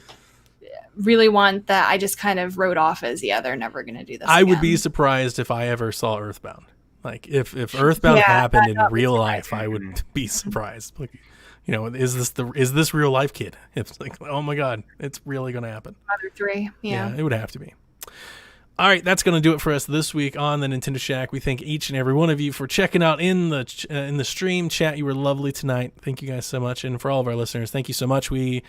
really want that I just kind of wrote off as, yeah, they're never going to do this. I would again. be surprised if I ever saw Earthbound. Like if Earthbound happened in real life, I would be surprised. Like, you know, is this real life, kid? It's like, oh my God, it's really going to happen. Mother 3. Yeah. It would have to be. All right, that's going to do it for us this week on the Nintendo Shack. We thank each and every one of you for checking out in the stream chat. You were lovely tonight. Thank you guys so much, and for all of our listeners, thank you so much. We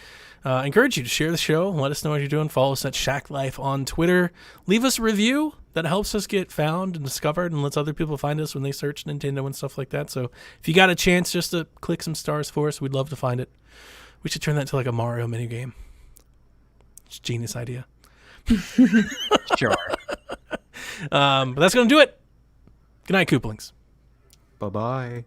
encourage you to share the show. Let us know what you're doing. Follow us at Shack Life on Twitter. Leave us a review. That helps us get found and discovered, and lets other people find us when they search Nintendo and stuff like that. So if you got a chance just to click some stars for us, we'd love to find it. We should turn that to like a Mario minigame. It's a genius idea. Sure. But that's going to do it. Good night, Kooplings. Bye-bye.